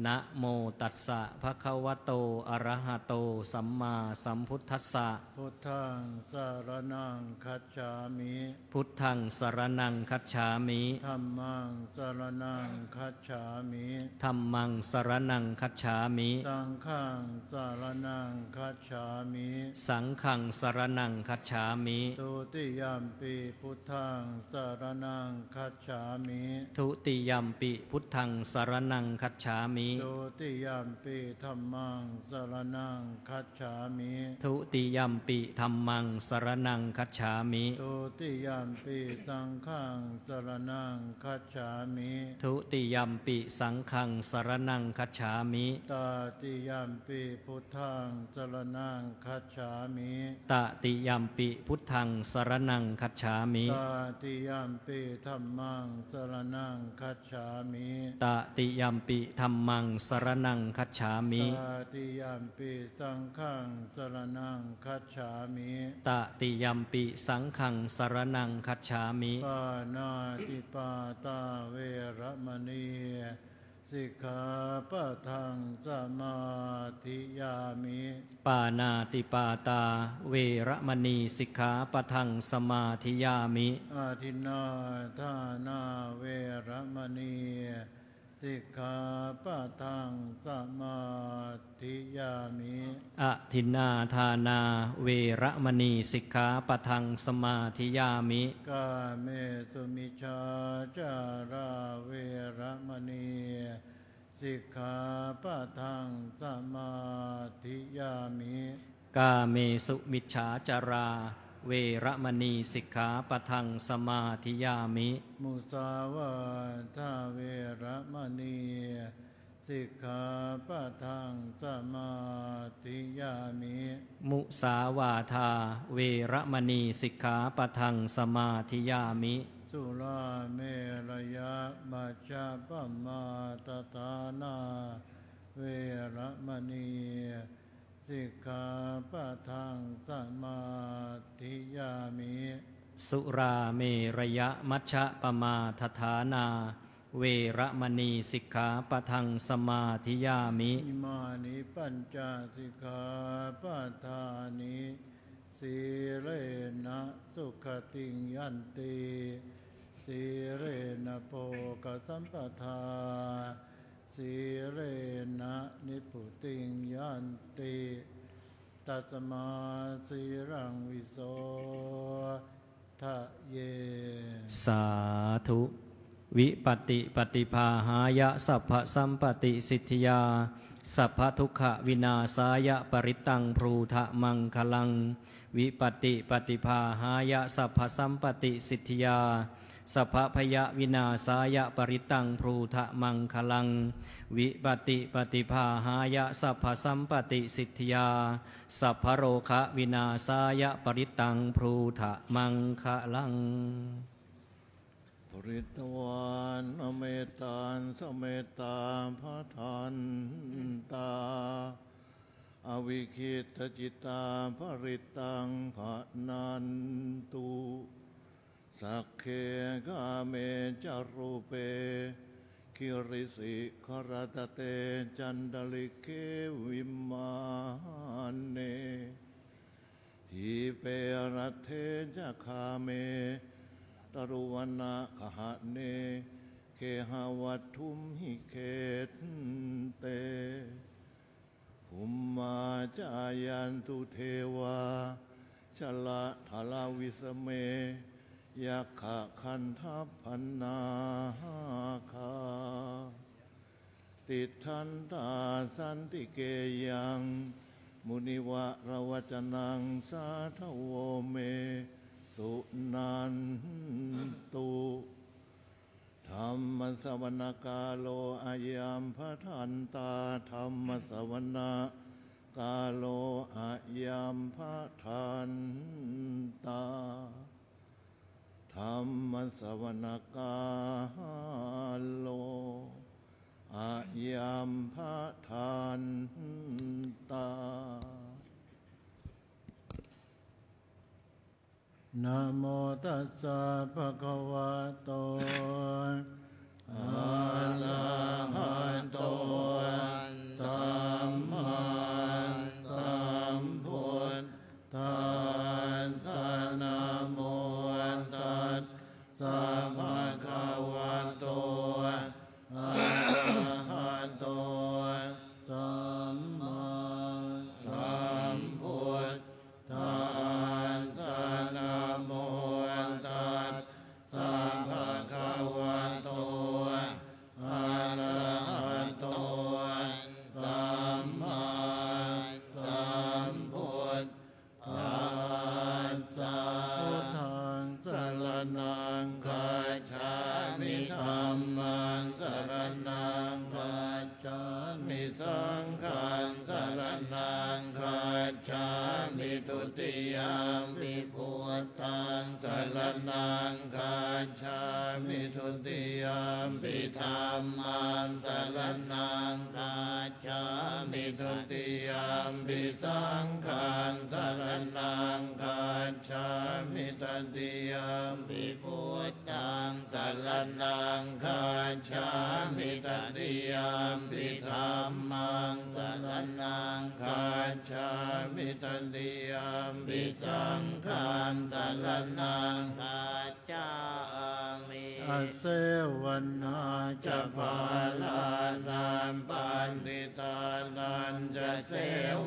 นะโมตัสสะภะคะวะโตอะระหะโตสัมมาสัมพุทธัสสะ พุทธังสารนังคัจฉามิ พุทธังสรณังคัจฉามิ ธัมมังสารนังคัจฉามิ ธัมมังสรณังคัจฉามิ สังฆังสารนังคัจฉามิ สังฆังสรณังคัจฉามิ ตุติยัมปิพุทธังสารนังคัจฉามิ ทุติยัมปิพุทธังสรณังคัจฉามิ ตุติยัมปิธัมมังสารนังคัจฉามิ ทุติยัมปิธัมมังสรณังคัจฉามิ ตุติยัมปิสังฆังสารนังคัจฉามิ ทุติยัมปิสังฆังสรณังคัจฉามิ ตาติยัมปิพุทธังสารนังคัจฉามิ ตติยัมปิพุทธังสรณังคัจฉามิ ตาติยัมปิธัมมังสารนังคัจฉามิ ตติยัมปิธัมมังสรณังคัจฉามิ ตาติยัมปิสังฆังสารนังคัจฉามิ ตติยัมปิสังฆังสรณังคัจฉามิ ปานาติปาตาเวระมณีสิกขาปะทังสมาธิยามิ ปานาติปาตาเวระมณีสิกขาปะทังสมาธิยามิ อาทินนาทานาเวระมณีสิกขาปะทังสมาธิยามิ อทินนาทานาเวระมณีสิกขาปะทังสมาธิยามิ กาเมสุมิชาจาราเวระมณีสิกขาปะทังสมาธิยามิ กาเมสุมิจฉาจาราเวระมณีสิกขาปะทังสมาธิยามิ มุสาวาทาเวระมณีสิกขาปะทังสมาธิยามิ มุสาวาทาเวระมณีสิกขาปะทังสมาธิยามิ สุราเมรยะมัจจาปมาตทานาเวระมณีสิกขาปะทังสมาธิยามิ สุราเมระยะมัชฌะปมาทฐานาเวระมณีสิกขาปะทังสมาธิยามิ อิมานิปัญจสิกขาปะทานิสีเรนะสุขติงยันติสีเรนะโภคสัมปทาสีเรนะนิพพุติงยันติตัสมาสีรังวิโสทะเย สาธุวิปติปฏิภาหายะสัพพสัมปติสิทธิยาสัพพทุกขวินาศายะปริตังพรูทะมังคลังวิปติปฏิภาหายะสัพพสัมปติสิทธิยาสัพพพยวินาศายะปริตังพรูทะมังคลังวิปติปฏิภาหายะสัพพสัมปติสิทธิยาสัพพโรคะวินาศายะปริตังพรูทะมังคลัง ปริตวานอเมตานสเมตตาพระทันตาอวิคิตจิตาภริตังภะนันตุสักเคกาเมจารุเปคิริสิขรตเตจันดลิเกวิมานเนทีเปรเทจคาเมตรุวนาคหะเนเคหาวัตถุมหิเคตเตภุมมาจายันตุเทวาชละทาลาวิสเมยักขะคันทัพพันนาคาติทันตาสันติเกยังมุนิวะระวจนังสาทโวเมสุนันตุธรรมสวนาคาโลอายามพระทันตาธรรมสวนา กาโลอะยามพะทันตาธรรมสวนกาโลอะยามพะ ทันตา นะโมตัสสะภะคะวะโตอะระหะโตสัมมาสัมพุทธัสสะนะโมตัสสะภะคะวะโตอะระหะโตสัมมาสัมพุทธัสสะนะโมตัสสะภะคะวะโตอะระหะโตสัมมาสัมพุทธัสสะพุทธังสรณังคัจฉามิธัมมังสรณังคัจฉามิสังฆังสรณังคัจฉามิทุติยมปิพุทธังสรณังคัจฉามิทุติยมปิธัมมังสรณังคัจฉามิทุติยมปิสังฆังสรณังคัจฉามิตติยมปิพุทธังสรณังคัจฉามิตติยมปิธัมมังสรณังคัจฉามิตติยมปิสังฆังสรณังคัจฉามิอาเสวนาจะภาลานันปันติตานันจะเส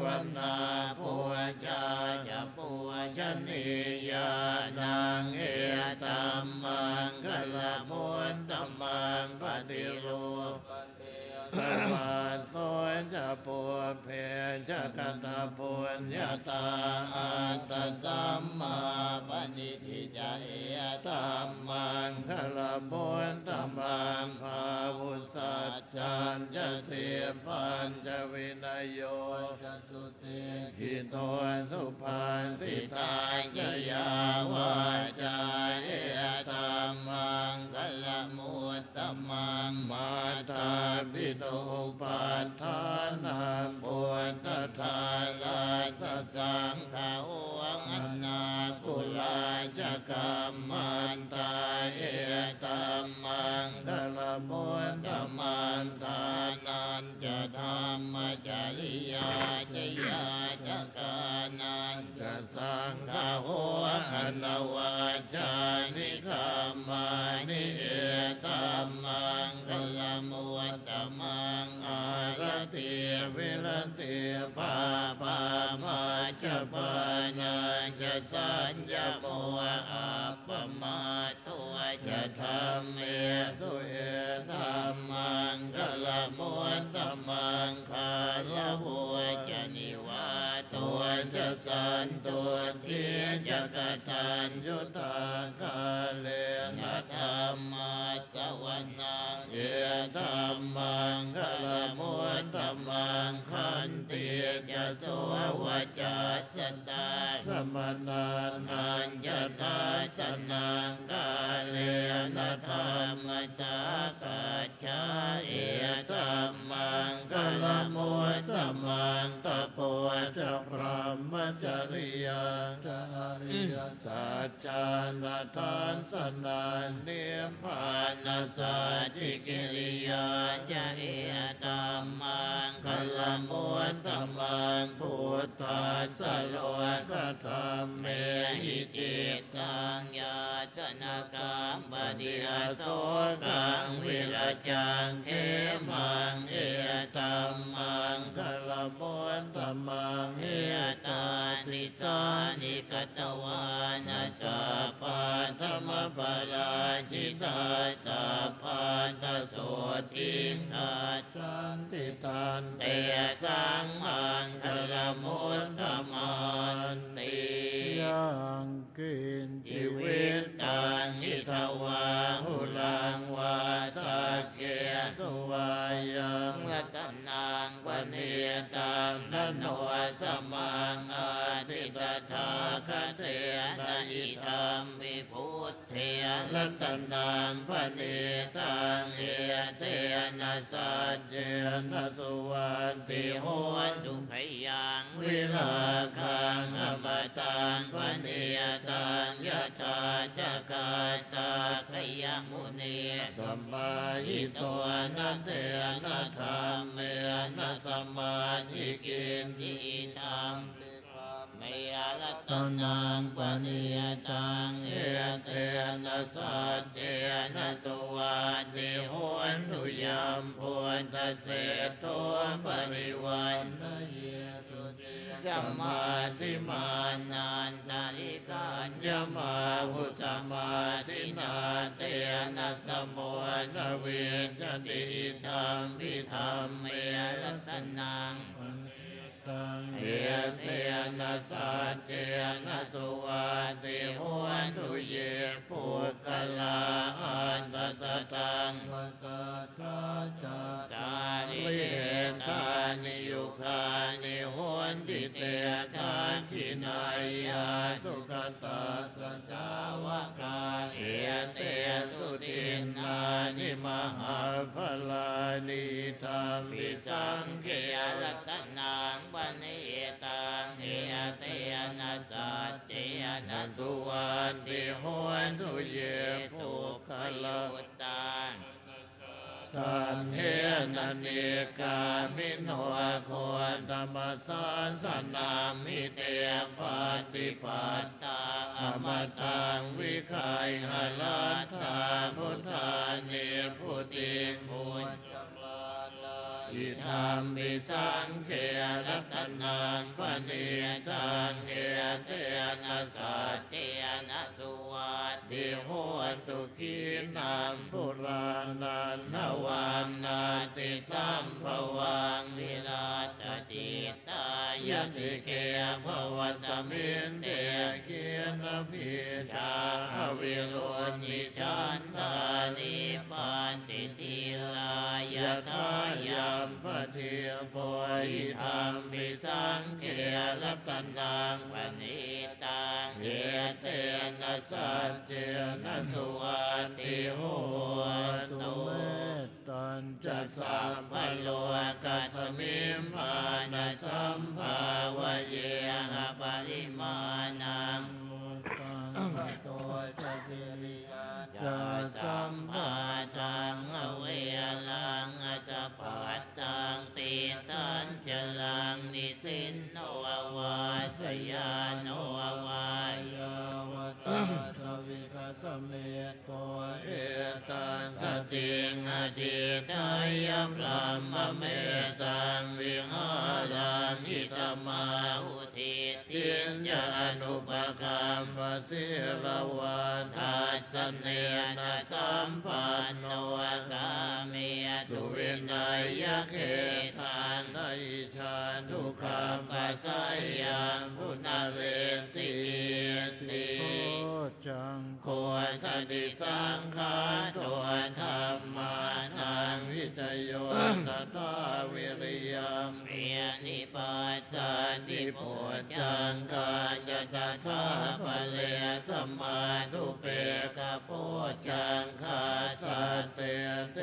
วนาปัวจาจะปัวชนียานังเอตัมมังคละมุนตัมมังปฏิรูปสมาโสจะปัวเพจะกัตปุญญาตาอัตตสัมมาปณิทิจะเอตัมมังคละมุนตัมมังภาวุสัจจันจะเสียปัญจะวินัยโยจะสุเสหิโตสุปันติตาจะยาวาจาเอตัมมังคละมุตตมังมาตาปิโตปัฏฐานาปุตตะทาลาสสังฆาวังอนาคุลาจะกัมมันตาเอตัมมังคละมุตตมังทานันจะธรรมจริยาจยาจะกานันจะสังฆาวังอนาวาจานิกามานิเอตัมมังคละมุตตมังอารติวิรติปาปามาจะปานาจะสัญญาโมอัปปมาทุจะธรรมเมตุเอธัมมังคละมุตตมังคาละหัวจะนิวาตัวจะสันตัวที่จะกตัญญูตากาเลนะธรรมาสวนังเอธัมมังคละมุตตมังขันติจะโสวจัสสตาสมนานันจะตาสนังกาเลนะธรรมจักกัจฉาเอธัมมังคละมุตตมังตะโพจะพรหมจริยาจาริยสัจจานาทานสนันเนียมพานาสัจจิกิริยาจาริยตัมมังคละมุตตมังพุทธัสสะโลกธรรมเมหิจิตตังยาสนากังปฏิอาโสกังวิรจังเขมังเอตัมมังคละมุตตมังเอตานิสานิกตวานาสัพพะธรรมปราชิตาสัพพะตโสทิงอาจันติตันเตสังมังคละมุตตมันติยังกินชีวิตตังนิทวาหุลังวาสักเกสุวายังรัตนังปณิตังนันโนสมังอาทิตถาคเตนะอิธัมปิพุทเทรัตนังปณิตังเอเตนะสัจเจนะสุวา หิตัวนะเตนะธรรมเมนะสมาธิกินจิตังเมยรัตนังปณิยตังเอเตนะสัจเจนะตุวาติโหนตุยามพุทธเสตัวปริวันนะเยสุติสัมมาทิมานันตาลิกัญญมาหุสมาทินาเตนะสมุนะเวจติธรรมพิธรรมเมรัตนังตังเอเตนะสัจเจนะสุวาติโหนตุเยปุคคลาอันตสตังวสตาจัตตานิเตตานิยุคานิโหนติเตคาคินายาสุขตาตสาวกาเอเตสุตินนานิมหาภลานิธรรมิสังเขยรัตนังปณิตังเอเตนะสัจเจนะสุวันติโหนตุเยปุคคลาตันเฮนันเนกามิโนโคตมะสันสนามิเตปฏิปัตตาอมตังวิคัยหลัตถาพุทธาเนพุติมุญอิธรรมปิสังเขยรัตนังปณิตังเอเตนะสัจเจนะสุวัตติโหตุขีนังปุรานันนวันนาติสัมภวังวิราชจิตตายติเกภวสมินเตเกียนพิชาวิรุณิจันตานิปันติทิลายทายามปะเทียโพหิธรรมปิสังเขยรัตนังปณิตังเอเตนะสัจเจนะสุวัตติโหตุเมตตัญจะสัมภโลกัสมิมพานะสัมภาวะเยหะปริมานังตังตัวจะกิริยาจะสัมภาตังอเวลังอจปัตตังติตัญจลังนิสินโนวาสยานโนวายาวตาสวิคตเมตัวเอตังสติงอธิทายะพรหมเมตังวิหารังอิตมาอุทิติญญานุปกัมปสิรวันทัสสเนนะสัมปันโนกามิสุวินัยเขทานในฌานทุกขัมปัสสยังพุทธเรติติจังโคสติสังขาตัวธรรมานังวิจโยนัตาวิริยัมเปียนิปัสสติโพจังกาญจตถาภเลสมาธุเปกโพจังคาสัตเตเต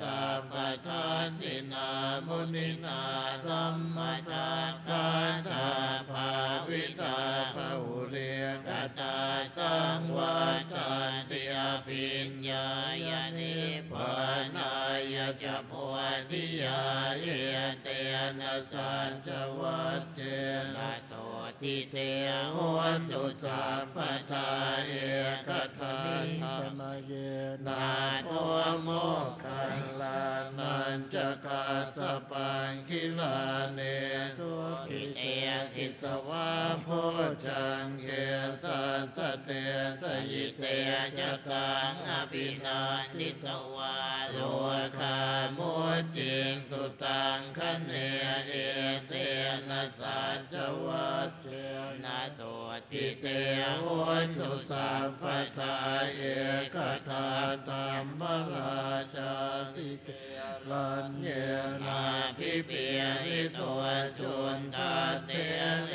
สัมปทานสินามุนินาสัมมาทาคาตาภาวิตาภาหุเรกตาสังวัตติอภิญญายานิพานายจะโพธิยาเยเตนะสัจจวัตเจนะโสติเตโหนตุสัพพทาเอกทันธรรมเยนาโทโมคังลานันจะกาสปังคิลาเนตุกิเตทิสวาโพจังเกสัสเตสยิเตจตังอภินันทิตวาโลคามุจิงสุตังคเนเอเตนะสัจวัตเจนะโสติเตโหนตุสัพพทาเอกทาตัมมราชาติเกลัญเยนาภิปิริตัวจุนตาเตเล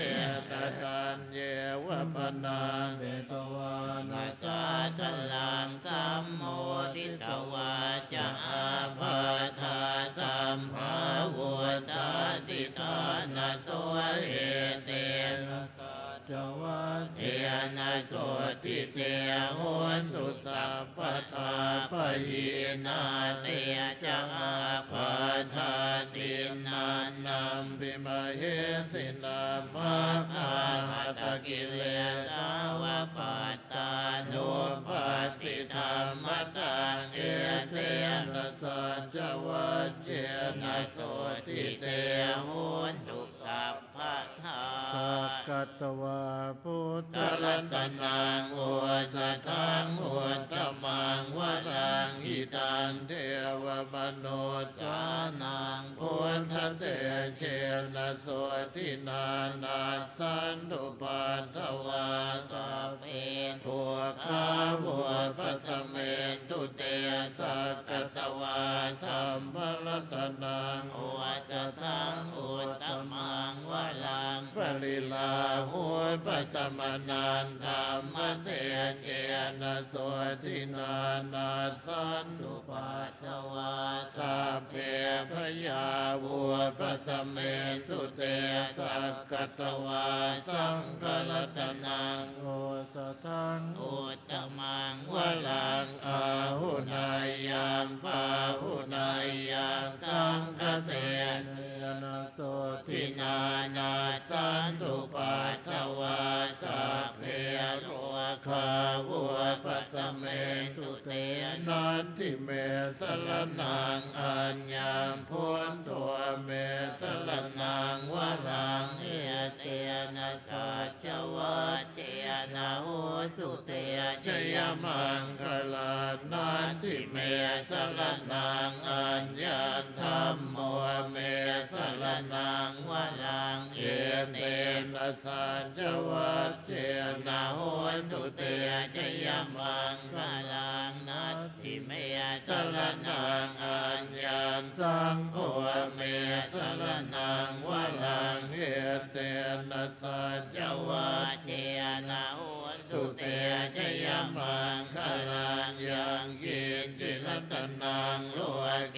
ตตันเยวะปนังเบตวานาจาตลังสัมโมทิตวาจะอาภาธาตัมภาวุตาติตานาโสเอเตนะสัจวัตเทนะโสติ ทิเตโหนตุสัพพทาปะหินาเตจะอาภาธาตินานัมปิมาเฮสินาภาคาหัตกิเลสาวปัตตานุปัฏฐิธรรมตังเอเตนะสัจจวัจเจนะโสติเตโหนตุสัพพทา สักกัตตวาพุทธ ตรัตนังโอสทังโอตมังวรังอิตันเทวมโนสานังพุทธเตเชนะโสทินานาสันตุปัสสวาสัพเพทุกขาวุปัสสเมตุเตสักกัตตวาธัมมรัตนังโอสทังโอตมังวรังปริลาหุปัสสมนันธรรมเตเจนะโสทินานาสันตุปัสสวาสัพเพพยาวุปัสสเมตุเตสักกัตตวาสังฆรัตนัง โอสทัง อุตตมังวลังอาหุนายยังปาหุนายยังสังฆเต เนนะโส ทิ ทิ นานาสันตุปัตตวาสัพเพโรคาวุปัสสเมตุเตนันทิเมสรนังอัญญังพุนตัวเมสรนังวรังเอเตนะสัจจวัจเจนะโหตุเตชยมังคลานันทิเมสรนังอัญญังธัมโมเมสรนังวรังเอเตนะสัจวัจเจนะโหตุเตชยมังคลานัตถิเมสรนังอัญญังสังโฆเมสรนังวรังเอเตนะสัจวัจเจนะโหตุเตชยมังคลายังกินจิรัตนังโลเก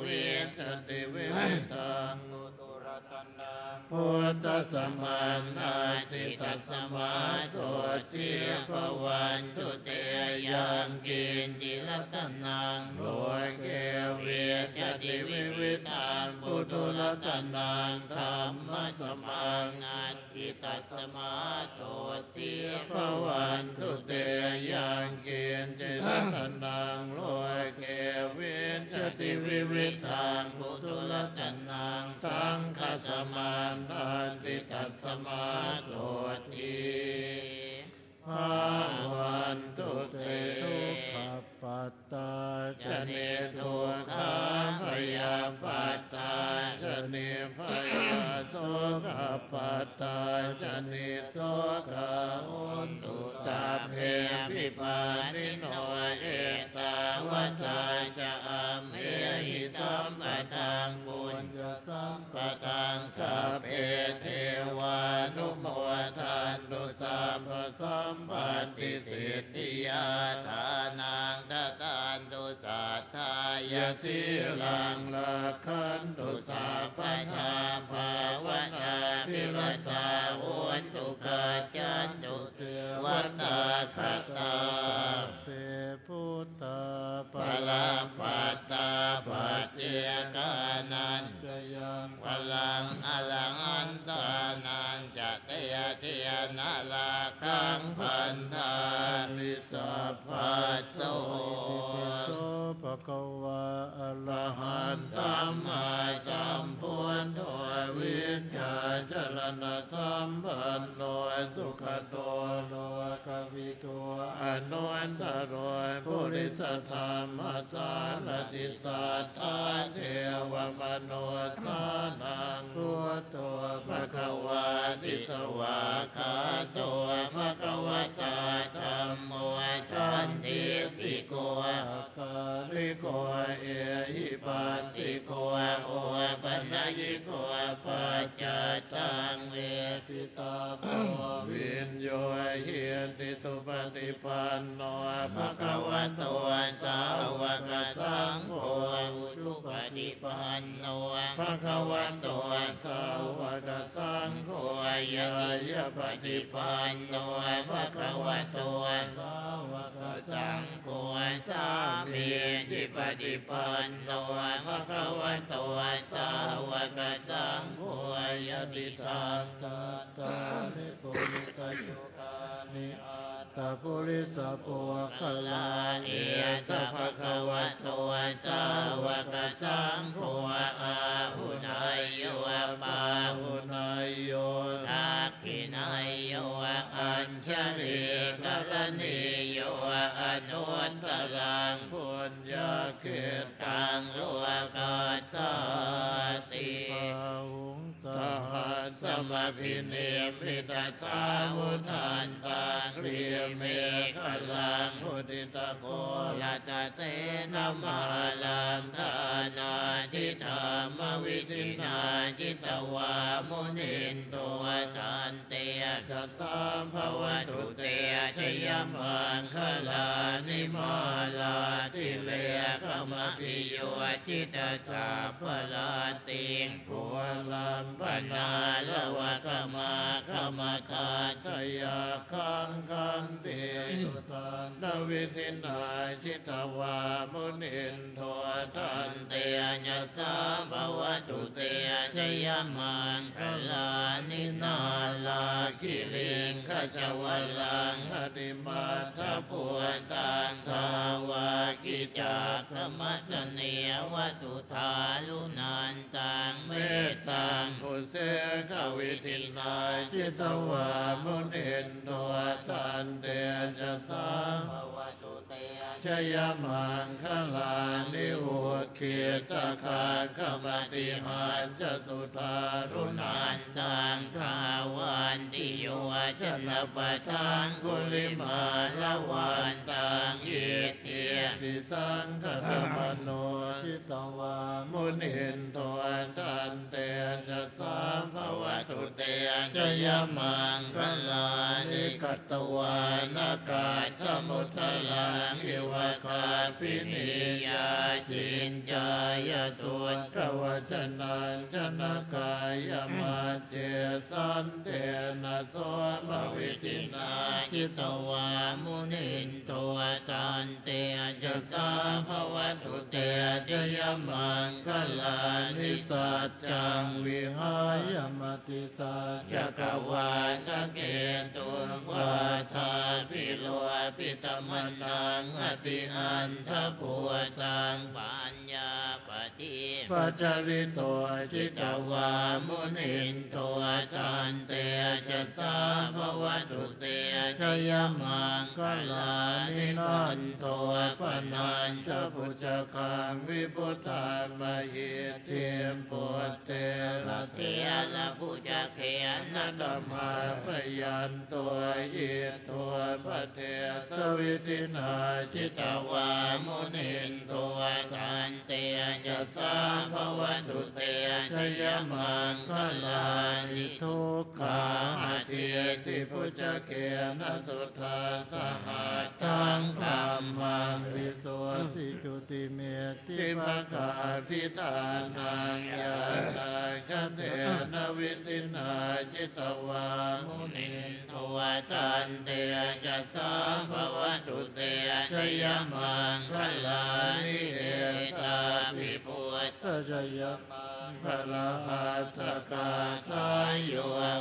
วิสติวิวิตัง พุทธสมันนาติตัสมาโสติภวันตุเตยังกินจิรัตนังโลเกวิจติวิวิตังปุถุรัตนังธรรมสมังอัตติตัสมาโสติภวันตุเตยังกินจิรัตนังโลเกวิจติวิวิตังปุถุรัตนังสังฆสมังอันติตัสมาโสติภาวันตุเต ทุกขปัตตา ชนิทุกขาพยาปัตตาชนิพยาโสกปัตตาชนิโสกหุนตุสัพเพปิปานิโนเอตาวตาจะอัมเอหิสัมปะทังบุญญสัมปะทังสัพเพเทวานุโมทันตุสัพพสัมปันติสิทธิยาทานังทตานตุสัทธายาสีลังลักขันตุสัพพทาภาวนาภิรัตาโหนตุกัจจันตุเทวัตตาคตา เปพุทธา ปลาปัตตาปัจเจกานัน จยัง พลังอลังอันตานันจะเตยเทียนาลาคังพันธานิสัพพัสโส โสภะคะวะอะระ ละ หั หั น นสัมมาสัมพุทโธวิชชาจรณะสัมปันโนสุขโต โลกวิโต อนุนตโรปุริสธรรมสารติสัทธาเทวมโนสานัง พุทโธ ภะคะวาติสวาคาโตภะคะวตาธัมโมสันติติโก อาการ ริโกเอหิปัสสิโกโอปัญญิโกปัจจต ตังเวทิตาโพวินโยเหียติสุปฏิปันโนภะคะวะโตสาวกสังโฆอุชุปฏิปันโนภะคะวะโตสาวกสังโฆยายะปฏิปันโนภะคะวะโตสาวกสังโฆสามีจิปฏิปันโนภะคะวะโตสาวกสังโฆยะติทางตัตตานิปุริสยุกานิอาตาปุริสปุวะคลาเอียสะภะคะวะโตสาวกสังโฆอาหุนายโยปาหุนายโยทักขินายโยอัญชลีกัลนิโยอนุตตรังพุญญาเขตังโลกัสสติหุงสหัสสมพิเนมิตาสาวุทันตังเรียเมฆลังพุทธิตะโกลัสเสนามาลังทานาทิธามวิธินาจิตวามุนินตัวทันเตจัสสาภวตุเตชยมังคลานิมาลาทิเลขมพิโยจิตสาภลาติงภูลัมปนาลวะกมาขมาคาชยาคังคันเตสุตันนวิธินาจิตวามุนินโททันเตยัสสาภวตุเตชยมังคลานินาลาคิลิงขจวลังอติมาทพุตังทาวากิจักขมัสเนียวสุธาลุนันตังเมตตังพุเสขวิธินาจิตวามุนินโทตันเตจัสสาภวตุเตชยมังคลานิอุเขตคาขมติหันจสุธารุนันตังทาวันติโยชนะปะทังกุลิมาละวันตังเยเทียปิสังฆธรรมโนจิตวามุนินโทตันเตจัสสาภวตุเตชยมังคลานิกัตตวานากาศมุทลังอิวะคาปินิยาจินจายตุตกวจนันชนะกายมาเจสันเตนะโสมวิธินาจิตวามุนินโทตันเตจัสสาภวตุเตชยมังคลานิสัจจังวิหายมติสัจจักวาทะเกตุวาทาพิโลปิตมนังอติอันทภูตังปัญญาปฏิปัจจริโตจิตวามุนินโทตันเตจัสสาภวตุเตชยมังคลานินันโทปนัญจพุจคังวิพุทธามหิเทียมปุตเตระเทียละพุจเขนัตมาพยันตัวยิตัวปเทสวิตินาจิตวามุนินโทตันเตจัสสาภวตุเตชยมังคลานิทุกขาเทียติพุจเขนะสุทธาสหัสทังพรหมังวิโสสิจุติเมติภคาพิตานังยาตาคเทนะวิตินาจิตวามุนินโทตันเตจัสสาภวตุเตชยมังคลานิเอตาภิปุตตะชยมังคลาหัตถกาทายโย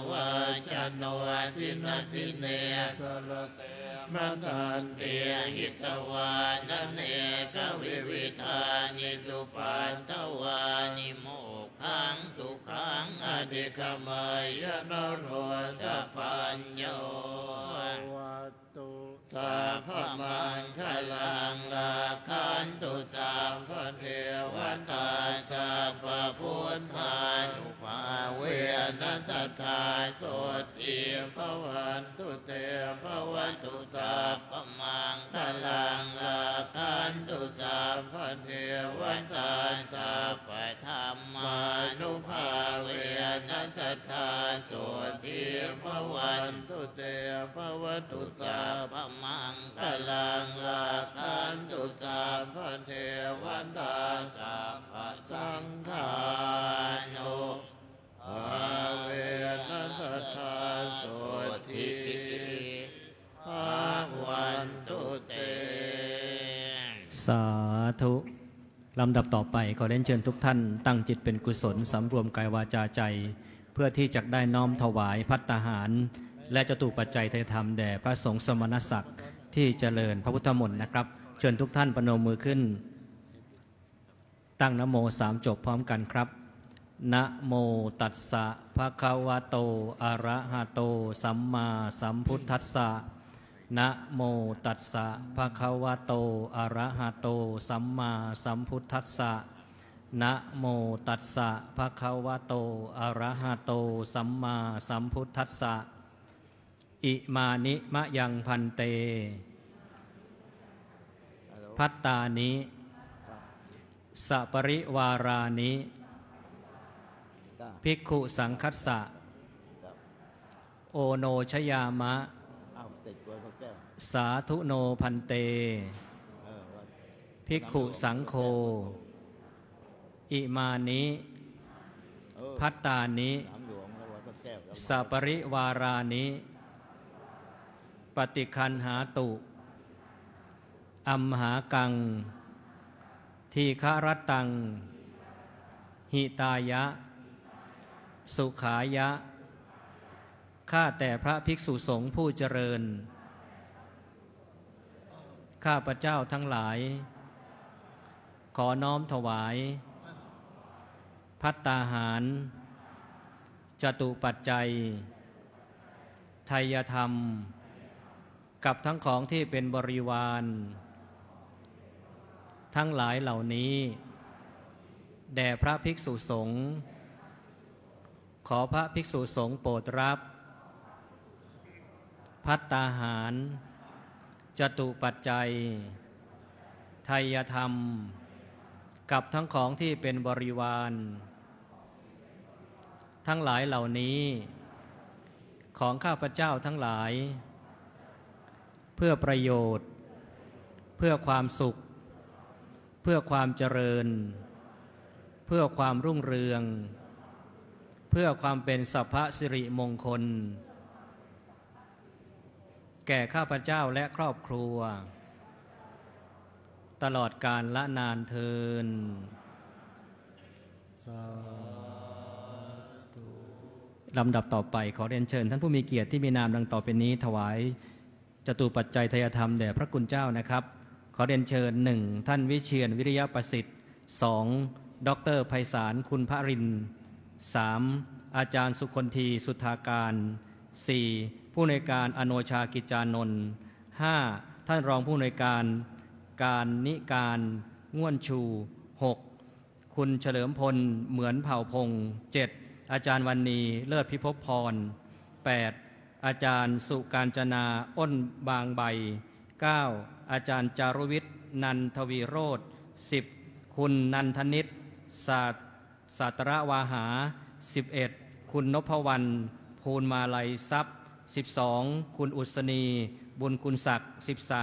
วาจโนทินัตถิเนสรเตมตันเตหิตวานเนกวิวิธานิสุปัตตวานิโมกขังสุขังอธิกมายนโรสปัญโยวัตตุสัพพมังคลังลาคันตุสัพพเทวตาสัพพพุทธานุภาเวนัสสัทธาโสติภวันตุเตภวันตุสัพพมังคลังลาคันตุสัพพเทวตาสัพพธรรมานุภาเวนัสสัทธา สุทิภวันตุเตภวตุสาพมังคลังลาคันตุสาพเทวตาสัพพสังฆานุอาเวนัสธาสุทิภวันตุเต สาธุลำดับต่อไปขอเรียนเชิญทุกท่านตั้งจิตเป็นกุศลสำรวมกายวาจาใจ เพื่อที่จะได้น้อมถวายภัตตาหาร และจตุปัจจัยไทยธรรมแด่พระสงฆ์สมณศักดิ์ที่เจริญพระพุทธมนต์นะครับ เชิญทุกท่านประนมมือขึ้น ตั้งนะโมสามจบพร้อมกันครับนะโมตัสสะภะคะวะโตอะระหะโตสัมมาสัมพุทธัสสะนะโมตัสสะภะคะวะโตอะระหะโตสัมมาสัมพุทธัสสะนะโมตัสสะภะคะวะโตอะระหะโตสัมมาสัมพุทธัสสะอิมานิมะยังพันเตพัตตานิสัปริวารานิภิกขุสังคัสสะโอโนชยามะสาธุโนพันเตภิกขุสังโฆอิมานิพัตตานิสัปริวารานิปฏิคันหาตุอัมหากังทีฆรตังหิตายะสุขายะข้าแต่พระภิกษุสงฆ์ผู้เจริญข้าพระเจ้าทั้งหลายขอน้อมถวายภัตตาหารจตุปัจจัยไทยธรรมกับทั้งของที่เป็นบริวารทั้งหลายเหล่านี้แด่พระภิกษุสงฆ์ขอพระภิกษุสงฆ์โปรดรับภัตตาหารจตุปัจจัยไทยธรรมกับทั้งของที่เป็นบริวารทั้งหลายเหล่านี้ของข้าพเจ้าทั้งหลายเพื่อประโยชน์เพื่อความสุขเพื่อความเจริญเพื่อความรุ่งเรืองเพื่อความเป็นสัพพสิริมงคลแก่ข้าพเจ้าและครอบครัวตลอดกาลละนานเทินลำดับต่อไปขอเรียนเชิญท่านผู้มีเกียรติที่มีนามดังต่อไปนี้ถวายจตุปัจจัยทายธรรมแด่พระคุณเจ้านะครับขอเรียนเชิญ 1. ท่านวิเชียรวิริยประสิทธิ์ 2. ดร.ไพศาลคุณพรินทร์ 3. อาจารย์สุคนธีสุทธาการ 4. ผู้อำนวยการอโนชากิจจานนท์ 5. ท่านรองผู้อำนวยการการนิการง่วนชู 6. คุณเฉลิมพลเหมือนเผ่าพงษ์ 7. อาจารย์วรรณีเลิศพิภพพร 8. อาจารย์สุการจนาอ้นบางใบ 9. อาจารย์จารุวิทย์นันทวีโรธ 10. คุณนันทนิตศาสตรวาหา 11. คุณนพวรรณภูลมาลัยทรัพย์ 12. คุณอุศนีบุญคุณศักดิ์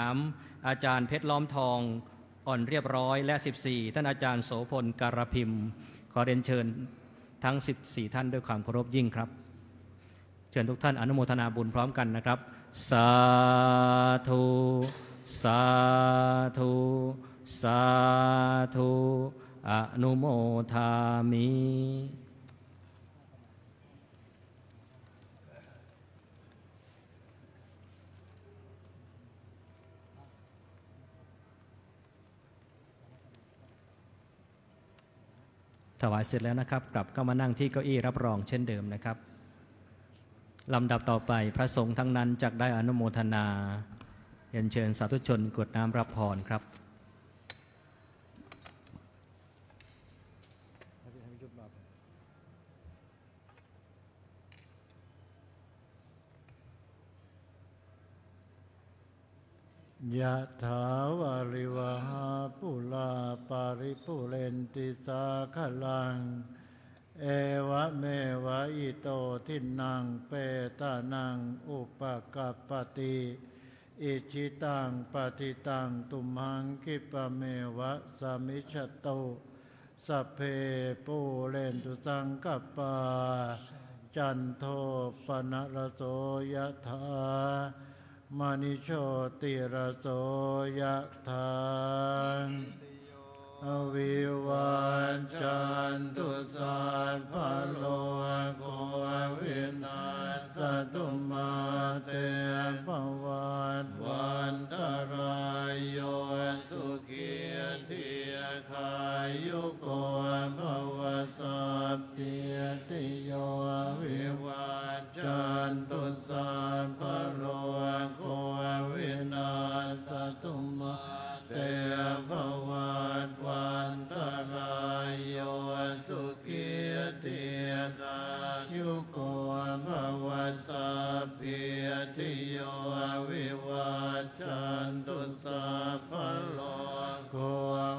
13. อาจารย์เพชรล้อมทองอ่อนเรียบร้อยและ 14. ท่านอาจารย์โสพลการพิมพ์ขอเรียนเชิญทั้ง 14 ท่านด้วยความเคารพยิ่งครับเชิญทุกท่านอนุโมทนาบุญพร้อมกันนะครับสาธุสาธุสาธุอนุโมทามิถวายเสร็จแล้วนะครับกลับเข้ามานั่งที่เก้าอี้รับรองเช่นเดิมนะครับลำดับต่อไปพระสงฆ์ทั้งนั้นจักได้อนุโมทนาเรียนเชิญสาธุชนกรวดน้ำรับพรครับ ยะถาวาริวหาปุราปาริปุเรนติสาขลังเอวะเมวะอิ โตทินังเปตานังอุปกัปปติอิจิตังปฏิตังตุมหังคิปะเมวะสามิชโตสัพเพปูเรนตุสังกัปปาจันโทปนะระโสยถามณิโชติระโสยถาอวิวันจันตุสัพพะโลกวินาศตุมาเตภวันวันตรายโยสุขีทีคายุโกภวสัพพิติโยวิวันจันตุสัพพะโลกวินาศตุมาเตภวันวันตรายโยสุขีทีคายุโกภวสัพพิติโยวิวันจันตุสัพพะโลก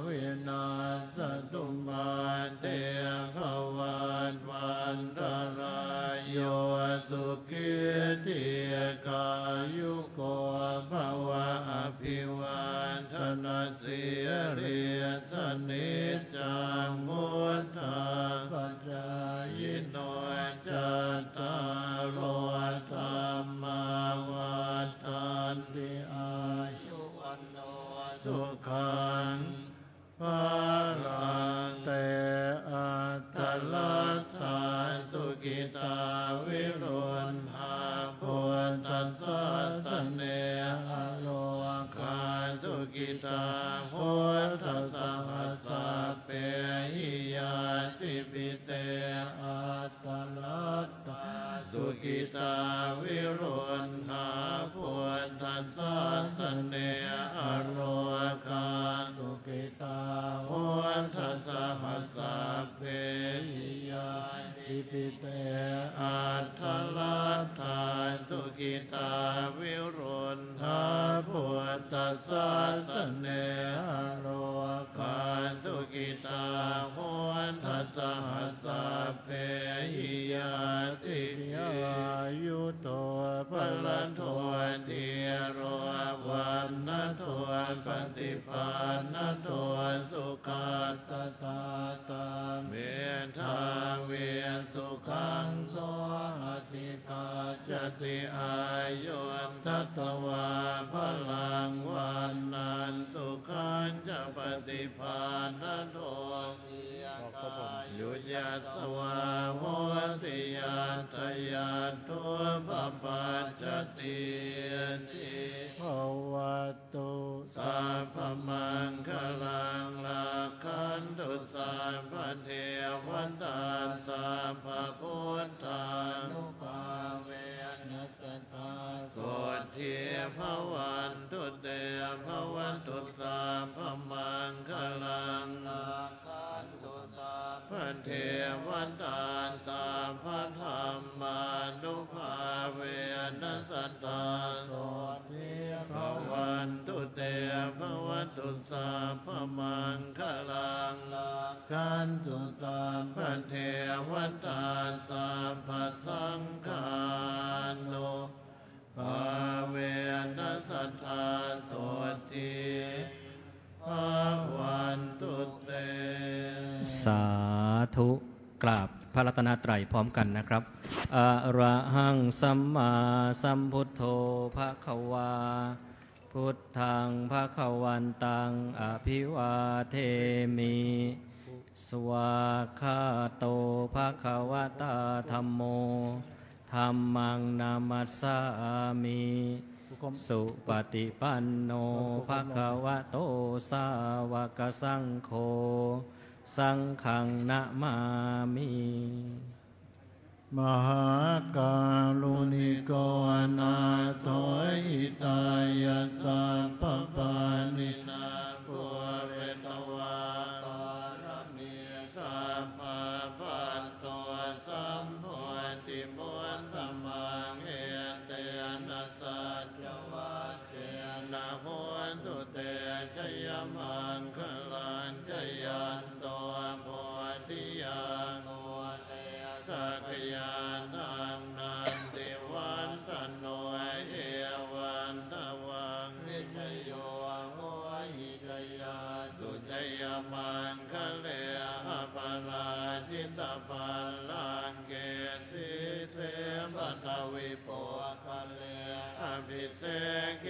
วินาศตุมาเตภวันวันตรายโยสุขีทีคายุโกภวะอภิวันธนาสิริสนิจจังมุตตาปัจจายโนจัตตารโอธรรมาวัฏันติอายุวันโนสุขังภาลังเตอัตตลัตตาสุกิตาวิรุณหาพุทธัสสะสะเนหะโลกาสุกิตาพุทธัสสะหัสสะเปหิยาติปิเตอัตตลัตตาสุกิตาวิรุณหาพุทธัสสะสะเนหะโลกาสุกิตาพุทธัสสะหัสสะเปหิยาติปิเตอัตตลัตตาสุกิตาวิรุณหาพุทธัสสะสะเนหะโลกาสุกิตาพุทธัสสะหัสสะเปหิยาติปิยายุโตภลันโทติโรวันนะโทปฏิภาณโทสุขัสสะตาตาเมธาเวสุขังโสอธิกาจติอายุทัตตวาพลังวันนันสุขันจะปฏิภาณโทยุญญาสวาโหติยาตยาทุปปัจจติติภวัตุสัพพมังคลังลาคันตุสัพพเทวตาสัพพพุทธานุภาเวนัสตาโสทิภวันตุเตภวันตุสัพพมังคลังลาคันตุสัพพเทวตาสัพพธรรมานุภาเวนัสตาโสทิภวันตุเตภวันตุสัพพมังคลังลาคันตุสัพพเทวตาสัพพสังฆานุภาเวนัสตาโสทิภวันตุเต สาธุกราบพระรัตนตรัยพร้อมกันนะครับอะระหังสัมมาสัมพุทโธภควาพุทธังภควันตังอภิวาเทมิสวากขาโตภควตาธัมโมธัมมังนามัสสามิสุปฏิปันโนภควโตสาวกสังโฆสังฆังนะมามิ มหากาลุนิโกอนาโถหิตายะสัพพปานินาปุเรตวาการมีสัพพะปัตโตสัมโพธิมุตตมังเอเตนะสัจจวัจเจนะโหตุเตชยมังคลันชยันโตโพธิยังโอเตสั กยานังนันติวันตโนเอวันตวังนิจโยโมหิจยาสุจยมังคะเลอปราจิตปัลลังเกสิเสปัตวิโปคะเลอภิเสกเก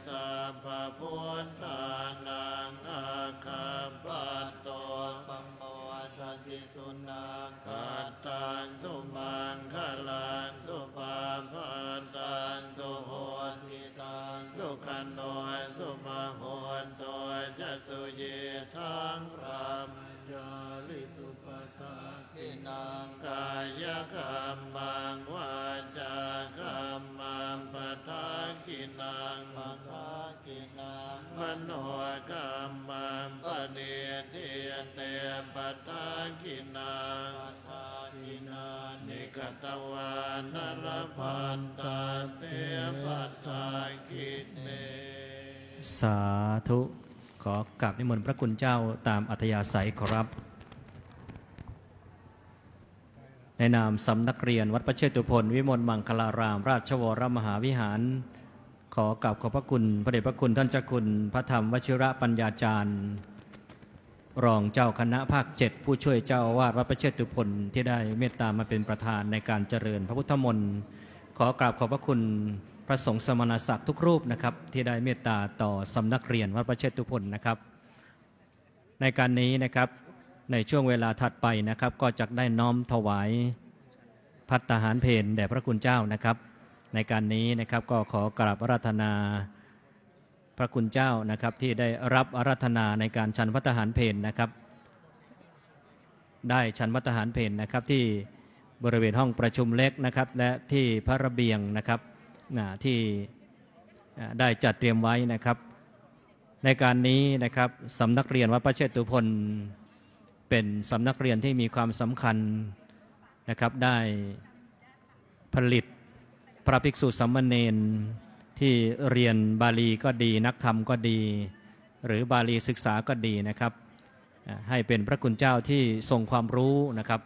สัพพพุทธานังอาคัปปัตโตปัมโมทันติสุนังกัตตังสุมังคลังสุปาปันตังสุโหติตังสุขันโนสุมาโหนโตจะสุเยทังพรัมจาริสุปทากินังกายกรรมังวาจากรรมังปทากินังมทากินังมโนกรรมังปเนติเตปทากินังปทากินังนิกตวานรพันตาเตปทากิเน สาธุขอกราบนิมนต์พระคุณเจ้าตามอัธยาศัยครับในนามสำนักเรียนวัดพระเชตุพนวิมลมังคลารามราชวรมหาวิหารขอกราบขอบพระคุณพระเดชพระคุณท่านเจ้าคุณพระธรรมวชิระปัญญาจารย์รองเจ้าคณะภาค 7ผู้ช่วยเจ้าอาวาสวัดพระเชตุพนที่ได้เมตตามาเป็นประธานในการเจริญพระพุทธมนต์ขอกราบขอบพระคุณพระสงฆ์สมณศักดิ์ทุกรูปนะครับที่ได้เมตตาต่อสำนักเรียนวัดพระเชตุพนนะครับในการนี้นะครับในช่วงเวลาถัดไปนะครับก็จะได้น้อมถวายภัตตาหารเพลแด่พระคุณเจ้านะครับในการนี้นะครับก็ขอกราบอาราธนาพระคุณเจ้านะครับที่ได้รับอาราธนาในการฉันภัตตาหารเพลนะครับได้ฉันภัตตาหารเพลนะครับที่บริเวณห้องประชุมเล็กนะครับและที่พระระเบียงนะครับที่ได้จัดเตรียมไว้นะครับในการนี้นะครับสำนักเรียนวัดพระเชตุพนเป็นสำนักเรียนที่มีความสำคัญนะครับได้ผลิตพระภิกษุสามเณรที่เรียนบาลีก็ดีนักธรรมก็ดีหรือบาลีศึกษาก็ดีนะครับให้เป็นพระคุณเจ้าที่ทรงความรู้นะครับ